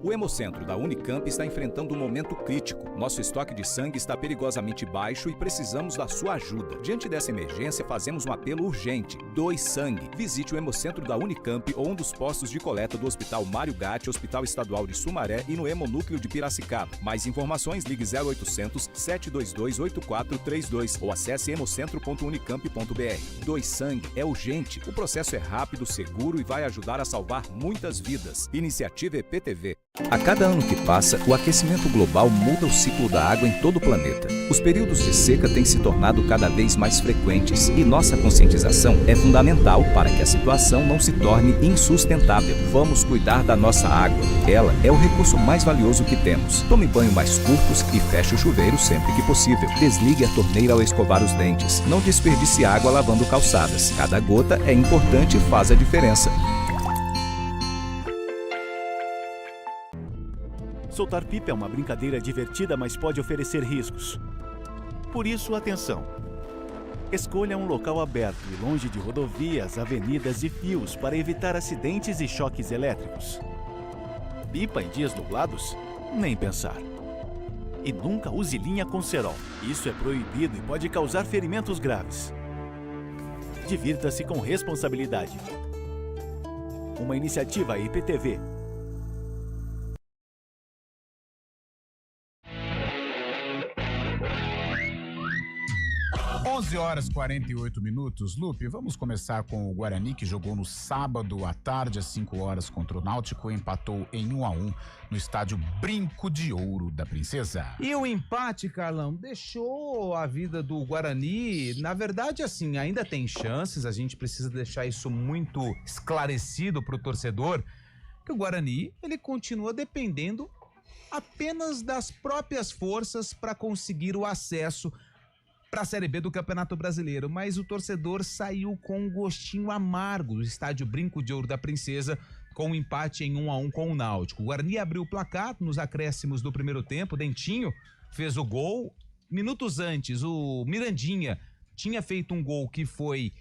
O Hemocentro da Unicamp está enfrentando um momento crítico. Nosso estoque de sangue está perigosamente baixo e precisamos da sua ajuda. Diante dessa emergência, fazemos um apelo urgente. Doe sangue. Visite o Hemocentro da Unicamp ou um dos postos de coleta do Hospital Mário Gatti, Hospital Estadual de Sumaré e no Hemonúcleo de Piracicaba. Mais informações, ligue 0800 722 8432 ou acesse hemocentro.unicamp.br. Doe sangue é urgente. O processo é rápido, seguro e vai ajudar a salvar muitas vidas. Iniciativa EPTV. A cada ano que passa, o aquecimento global muda o ciclo da água em todo o planeta. Os períodos de seca têm se tornado cada vez mais frequentes e nossa conscientização é fundamental para que a situação não se torne insustentável. Vamos cuidar da nossa água. Ela é o recurso mais valioso que temos. Tome banho mais curtos e feche o chuveiro sempre que possível. Desligue a torneira ao escovar os dentes. Não desperdice água lavando calçadas. Cada gota é importante e faz a diferença.
Soltar pipa é uma brincadeira divertida, mas pode oferecer riscos. Por isso, atenção! Escolha um local aberto e longe de rodovias, avenidas e fios para evitar acidentes e choques elétricos. Pipa em dias nublados? Nem pensar. E nunca use linha com cerol. Isso é proibido e pode causar ferimentos graves. Divirta-se com responsabilidade. Uma iniciativa IPTV.
11h48. Lupe, vamos começar com o Guarani, que jogou no sábado à tarde, às 5h, contra o Náutico, empatou em 1-1 no estádio Brinco de Ouro da Princesa.
E o empate, Carlão, deixou a vida do Guarani, na verdade, assim, ainda tem chances, a gente precisa deixar isso muito esclarecido pro torcedor, que o Guarani, ele continua dependendo apenas das próprias forças para conseguir o acesso para a Série B do Campeonato Brasileiro, mas o torcedor saiu com um gostinho amargo do estádio Brinco de Ouro da Princesa, com um empate em 1-1 com o Náutico. O Guarani abriu o placar nos acréscimos do primeiro tempo, Dentinho fez o gol. Minutos antes, o Mirandinha tinha feito um gol que foi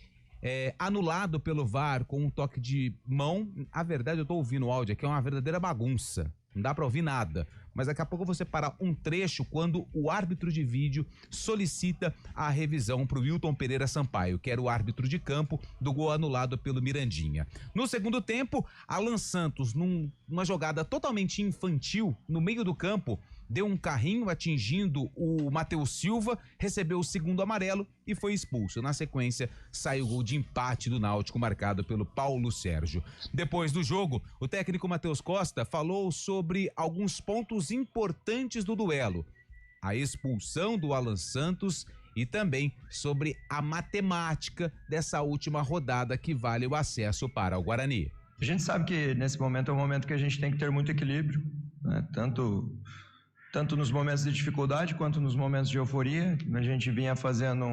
anulado pelo VAR com um toque de mão. A verdade, eu tô ouvindo o áudio aqui, é uma verdadeira bagunça. Não dá pra ouvir nada. Mas daqui a pouco você para um trecho quando o árbitro de vídeo solicita a revisão pro Wilton Pereira Sampaio, que era o árbitro de campo do gol anulado pelo Mirandinha. No segundo tempo, Alan Santos, numa jogada totalmente infantil, no meio do campo, deu um carrinho atingindo o Matheus Silva, recebeu o segundo amarelo e foi expulso. Na sequência, saiu o gol de empate do Náutico, marcado pelo Paulo Sérgio. Depois do jogo, o técnico Matheus Costa falou sobre alguns pontos importantes do duelo. A expulsão do Alan Santos e também sobre a matemática dessa última rodada que vale o acesso para o Guarani.
A gente sabe que nesse momento é um momento que a gente tem que ter muito equilíbrio, né? Tanto nos momentos de dificuldade quanto nos momentos de euforia. A gente vinha fazendo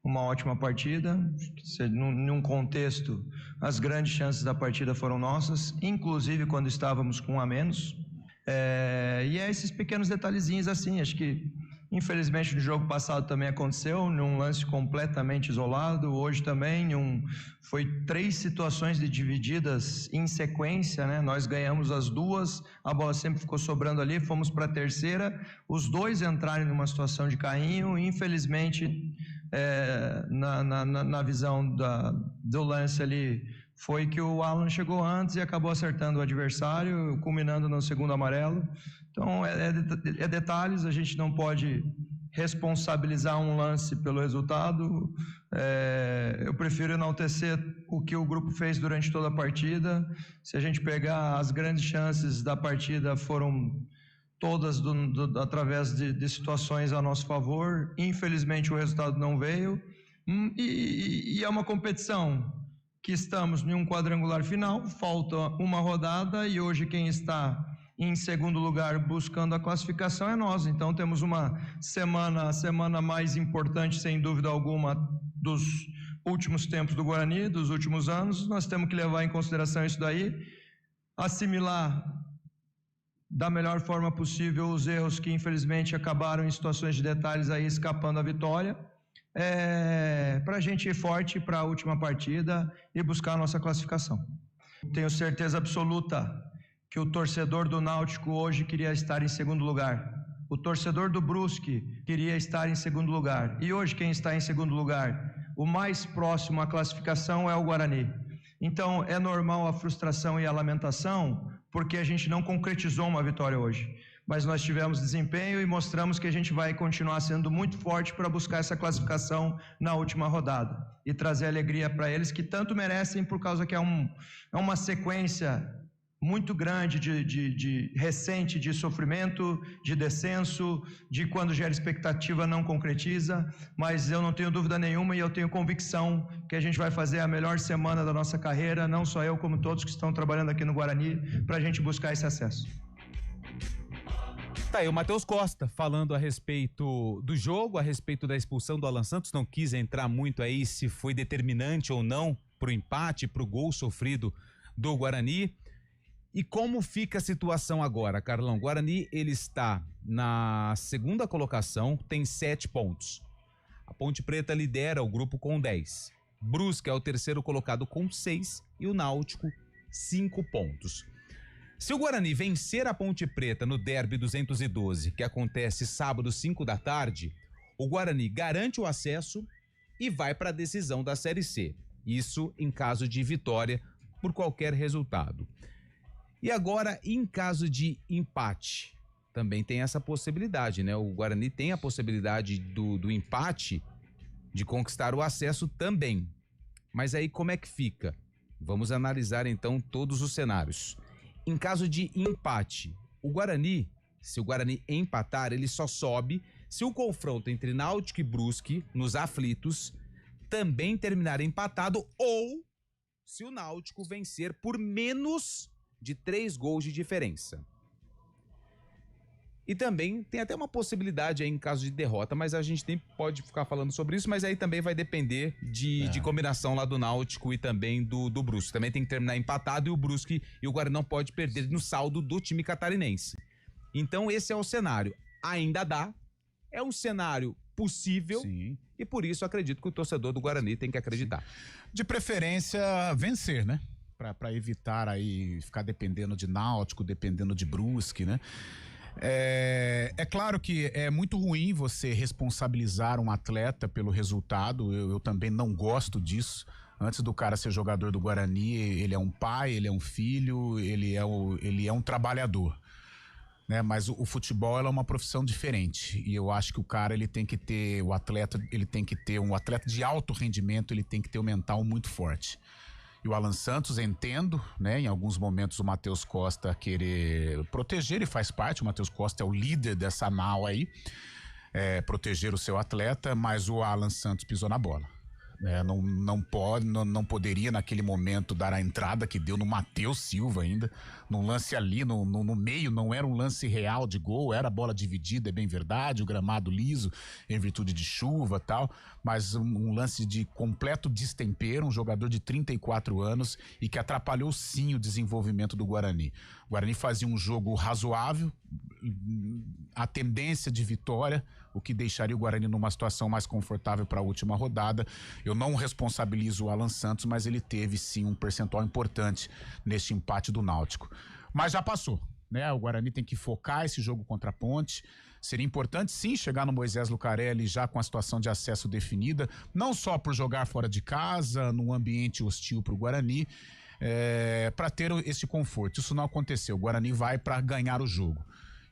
uma ótima partida. Num contexto, as grandes chances da partida foram nossas, inclusive quando estávamos com um a menos. E é esses pequenos detalhezinhos assim, acho que Infelizmente, no jogo passado também aconteceu, num lance completamente isolado. Hoje também, foi 3 situações divididas em sequência, né? Nós ganhamos as 2, a bola sempre ficou sobrando ali, fomos para a terceira, os 2 entraram numa situação de carrinho. Infelizmente, na visão do lance ali, foi que o Alan chegou antes e acabou acertando o adversário, culminando no segundo amarelo. Então, é detalhes, a gente não pode responsabilizar um lance pelo resultado. Eu prefiro enaltecer o que o grupo fez durante toda a partida. Se a gente pegar as grandes chances da partida, foram todas através de situações a nosso favor. Infelizmente, o resultado não veio. E é uma competição que estamos em um quadrangular final, falta uma rodada e hoje quem está em segundo lugar buscando a classificação é nós. Então temos uma semana mais importante, sem dúvida alguma, dos últimos tempos do Guarani, dos últimos anos. Nós temos que levar em consideração isso daí, assimilar da melhor forma possível os erros que infelizmente acabaram em situações de detalhes aí escapando a vitória, para a gente ir forte para a última partida e buscar a nossa classificação. Tenho certeza absoluta que o torcedor do Náutico hoje queria estar em segundo lugar. O torcedor do Brusque queria estar em segundo lugar. E hoje quem está em segundo lugar, o mais próximo à classificação é o Guarani. Então é normal a frustração e a lamentação, porque a gente não concretizou uma vitória hoje. Mas nós tivemos desempenho e mostramos que a gente vai continuar sendo muito forte para buscar essa classificação na última rodada. E trazer alegria para eles que tanto merecem, por causa que é uma sequência muito grande recente de sofrimento, de descenso, de quando gera expectativa não concretiza, mas eu não tenho dúvida nenhuma e eu tenho convicção que a gente vai fazer a melhor semana da nossa carreira, não só eu, como todos que estão trabalhando aqui no Guarani, para a gente buscar esse acesso.
Tá aí o Matheus Costa falando a respeito do jogo, a respeito da expulsão do Alan Santos, não quis entrar muito aí se foi determinante ou não pro empate, pro gol sofrido do Guarani. E como fica a situação agora, Carlão? O Guarani, ele está na segunda colocação, tem 7 pontos. A Ponte Preta lidera o grupo com 10. Brusque é o terceiro colocado com 6 e o Náutico 5 pontos. Se o Guarani vencer a Ponte Preta no Derby 212, que acontece sábado 5 da tarde, o Guarani garante o acesso e vai para a decisão da Série C. Isso em caso de vitória por qualquer resultado. E agora, em caso de empate, também tem essa possibilidade, né? O Guarani tem a possibilidade do empate de conquistar o acesso também. Mas aí como é que fica? Vamos analisar então todos os cenários. Em caso de empate, o Guarani, se o Guarani empatar, ele só sobe se o confronto entre Náutico e Brusque, nos aflitos, também terminar empatado ou se o Náutico vencer por menos de 3 gols de diferença. E também tem até uma possibilidade aí em caso de derrota, mas a gente nem pode ficar falando sobre isso, mas aí também vai depender de combinação lá do Náutico e também do Brusque. Também tem que terminar empatado e o Brusque e o Guarani não pode perder no saldo do time catarinense. Então esse é o cenário. Ainda dá, é um cenário possível. Sim. E por isso acredito que o torcedor do Guarani tem que acreditar.
De preferência vencer, né? Para evitar aí ficar dependendo de Náutico, dependendo de Brusque, né? É claro que é muito ruim você responsabilizar um atleta pelo resultado, eu também não gosto disso. Antes do cara ser jogador do Guarani, ele é um pai, ele é um filho, ele é um trabalhador, né? Mas o futebol é uma profissão diferente e eu acho que o cara ele tem que ter, o atleta ele tem que ter um atleta de alto rendimento, ele tem que ter um mental muito forte. E o Alan Santos, entendo, né? Em alguns momentos o Matheus Costa querer proteger, ele faz parte, o Matheus Costa é o líder dessa nau aí, proteger o seu atleta, mas o Alan Santos pisou na bola. Não poderia naquele momento dar a entrada que deu no Matheus Silva ainda, num lance ali no meio, não era um lance real de gol, era bola dividida, é bem verdade, o gramado liso em virtude de chuva e tal, mas um lance de completo destempero, um jogador de 34 anos e que atrapalhou sim o desenvolvimento do Guarani. O Guarani fazia um jogo razoável, a tendência de vitória, o que deixaria o Guarani numa situação mais confortável para a última rodada. Eu não responsabilizo o Alan Santos, mas ele teve sim um percentual importante neste empate do Náutico. Mas já passou, né? O Guarani tem que focar esse jogo contra a Ponte. Seria importante sim chegar no Moisés Lucarelli já com a situação de acesso definida, não só por jogar fora de casa, num ambiente hostil para o Guarani, para ter esse conforto. Isso não aconteceu. O Guarani vai para ganhar o jogo.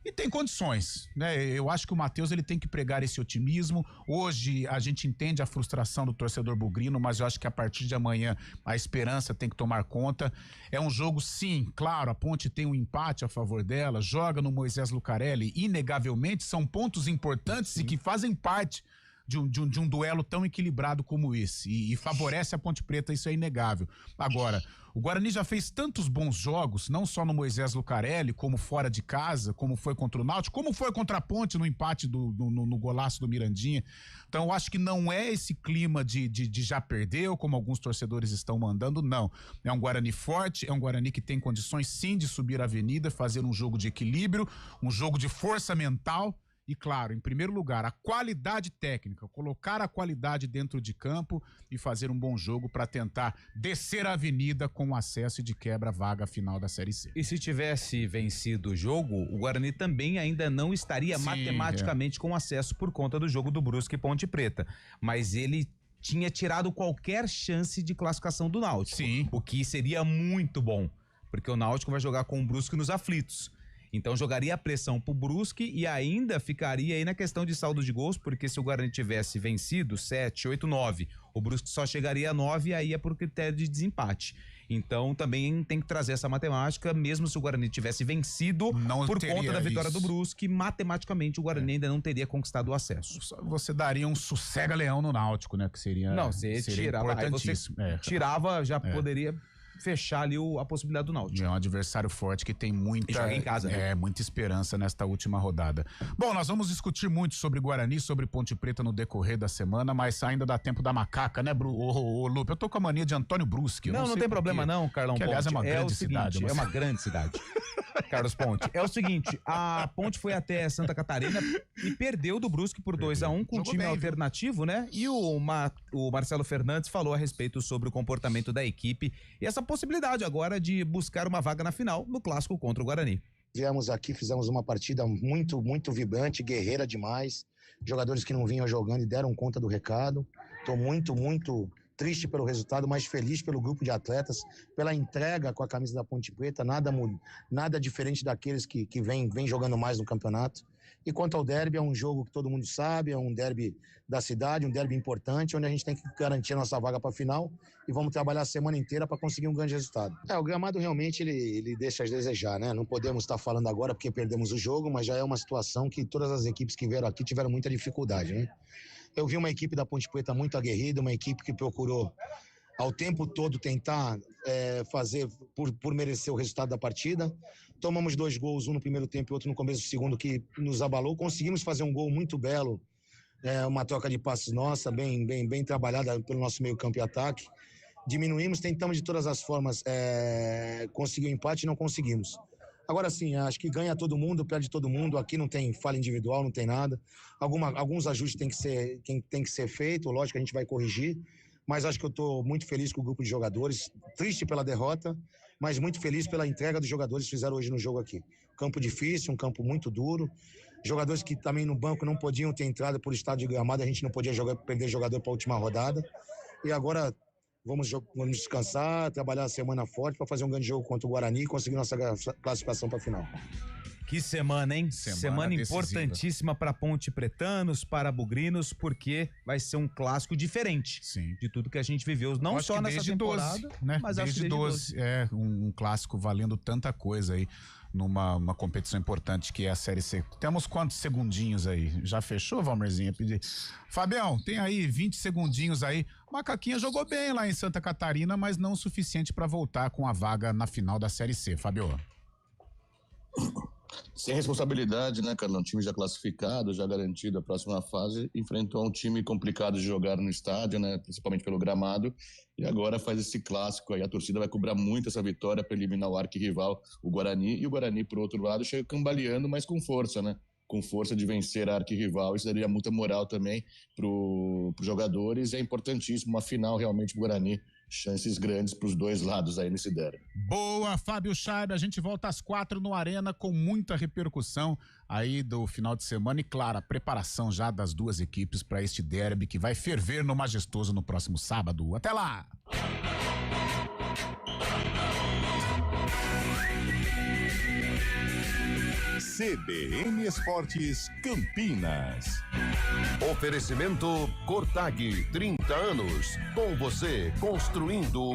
E tem condições, né? Eu acho que o Matheus ele tem que pregar esse otimismo. Hoje a gente entende a frustração do torcedor bugrino, mas eu acho que a partir de amanhã a esperança tem que tomar conta. É um jogo, sim, claro, a Ponte tem um empate a favor dela, joga no Moisés Lucarelli, inegavelmente são pontos importantes e que fazem parte de um duelo tão equilibrado como esse e favorece a Ponte Preta, isso é inegável. Agora, o Guarani já fez tantos bons jogos, não só no Moisés Lucarelli, como fora de casa, como foi contra o Náutico, como foi contra a Ponte no empate no golaço do Mirandinha. Então eu acho que não é esse clima de já perdeu, como alguns torcedores estão mandando, não. É um Guarani forte, é um Guarani que tem condições sim de subir a avenida, fazer um jogo de equilíbrio, um jogo de força mental. E claro, em primeiro lugar, a qualidade técnica, colocar a qualidade dentro de campo e fazer um bom jogo para tentar descer a avenida com acesso e de quebra vaga final da Série C.
E se tivesse vencido o jogo, o Guarani também ainda não estaria matematicamente com acesso por conta do jogo do Brusque e Ponte Preta. Mas ele tinha tirado qualquer chance de classificação do Náutico.
Sim.
O que seria muito bom, porque o Náutico vai jogar com o Brusque nos aflitos. Então jogaria a pressão pro Brusque e ainda ficaria aí na questão de saldo de gols, porque se o Guarani tivesse vencido 7, 8, 9, o Brusque só chegaria a 9 e aí é por critério de desempate. Então também tem que trazer essa matemática, mesmo se o Guarani tivesse vencido por conta da vitória do Brusque, matematicamente o Guarani ainda não teria conquistado o acesso.
Você daria um sossega-leão no Náutico, né? Que seria,
não, você tirava,
importantíssimo.
Tirava, já poderia fechar ali a possibilidade do Náutico.
É um adversário forte que tem muita,
em casa, né?
Muita esperança nesta última rodada. Bom, nós vamos discutir muito sobre Guarani, sobre Ponte Preta no decorrer da semana, mas ainda dá tempo da macaca, né, ô Lupe? Eu tô com a mania de Antônio Brusque.
Não tem problema não, Carlão
que, aliás,
Ponte.
É uma grande cidade.
É uma grande cidade. Carlos Ponte. É o seguinte, a Ponte foi até Santa Catarina e perdeu do Brusque por 2-1 com um time alternativo, né? E o Marcelo Fernandes falou a respeito sobre o comportamento da equipe e essa possibilidade agora de buscar uma vaga na final no clássico contra o Guarani.
Viemos aqui, fizemos uma partida muito, muito vibrante, guerreira demais. Jogadores que não vinham jogando e deram conta do recado. Estou muito, muito triste pelo resultado, mas feliz pelo grupo de atletas, pela entrega com a camisa da Ponte Preta, nada diferente daqueles que vem jogando mais no campeonato. E quanto ao derby, é um jogo que todo mundo sabe, é um derby da cidade, um derby importante, onde a gente tem que garantir a nossa vaga para a final e vamos trabalhar a semana inteira para conseguir um grande resultado. O gramado realmente ele deixa a desejar, né? Não podemos estar falando agora porque perdemos o jogo, mas já é uma situação que todas as equipes que vieram aqui tiveram muita dificuldade, né? Eu vi uma equipe da Ponte Preta muito aguerrida, uma equipe que procurou ao tempo todo tentar fazer por merecer o resultado da partida. Tomamos 2 gols, um no primeiro tempo e outro no começo do segundo, que nos abalou. Conseguimos fazer um gol muito belo, uma troca de passes nossa, bem trabalhada pelo nosso meio campo e ataque. Diminuímos, tentamos de todas as formas conseguir o empate e não conseguimos. Agora sim, acho que ganha todo mundo, perde todo mundo. Aqui não tem falha individual, não tem nada. Alguns ajustes tem que ser feito, lógico que a gente vai corrigir. Mas acho que eu estou muito feliz com o grupo de jogadores, triste pela derrota, mas muito feliz pela entrega dos jogadores que fizeram hoje no jogo aqui. Campo difícil, um campo muito duro, jogadores que também no banco não podiam ter entrado por estado de gramado, a gente não podia perder jogador para a última rodada. E agora vamos descansar, trabalhar a semana forte para fazer um grande jogo contra o Guarani e conseguir nossa classificação para a final.
Que semana, hein? Semana importantíssima para Ponte Pretanos, para Bugrinos, porque vai ser um clássico diferente de tudo que a gente viveu, não só nessa temporada,
12, né?
mas
desde 12. É um clássico valendo tanta coisa aí numa competição importante que é a Série C. Temos quantos segundinhos aí? Já fechou, Valmerzinha? Pedir. Fabião, tem aí 20 segundinhos aí. Macaquinha jogou bem lá em Santa Catarina, mas não o suficiente para voltar com a vaga na final da Série C, Fabio.
Sem responsabilidade, né, Carlão? Time já classificado, já garantido a próxima fase, enfrentou um time complicado de jogar no estádio, né, principalmente pelo gramado, e agora faz esse clássico aí. A torcida vai cobrar muito essa vitória para eliminar o arquirrival, o Guarani, e o Guarani, por outro lado, chega cambaleando, mas com força, né? Com força de vencer a arquirrival. Isso daria muita moral também para os jogadores. É importantíssimo, uma final realmente pro Guarani. Chances grandes para os dois lados aí nesse derby.
Boa, Fábio Scheibe. A gente volta às 4 no Arena com muita repercussão aí do final de semana e, claro, a preparação já das duas equipes para este derby que vai ferver no Majestoso no próximo sábado. Até lá!
CBN Esportes Campinas.
Oferecimento Cortag, 30 anos. Com você, construindo o mundo.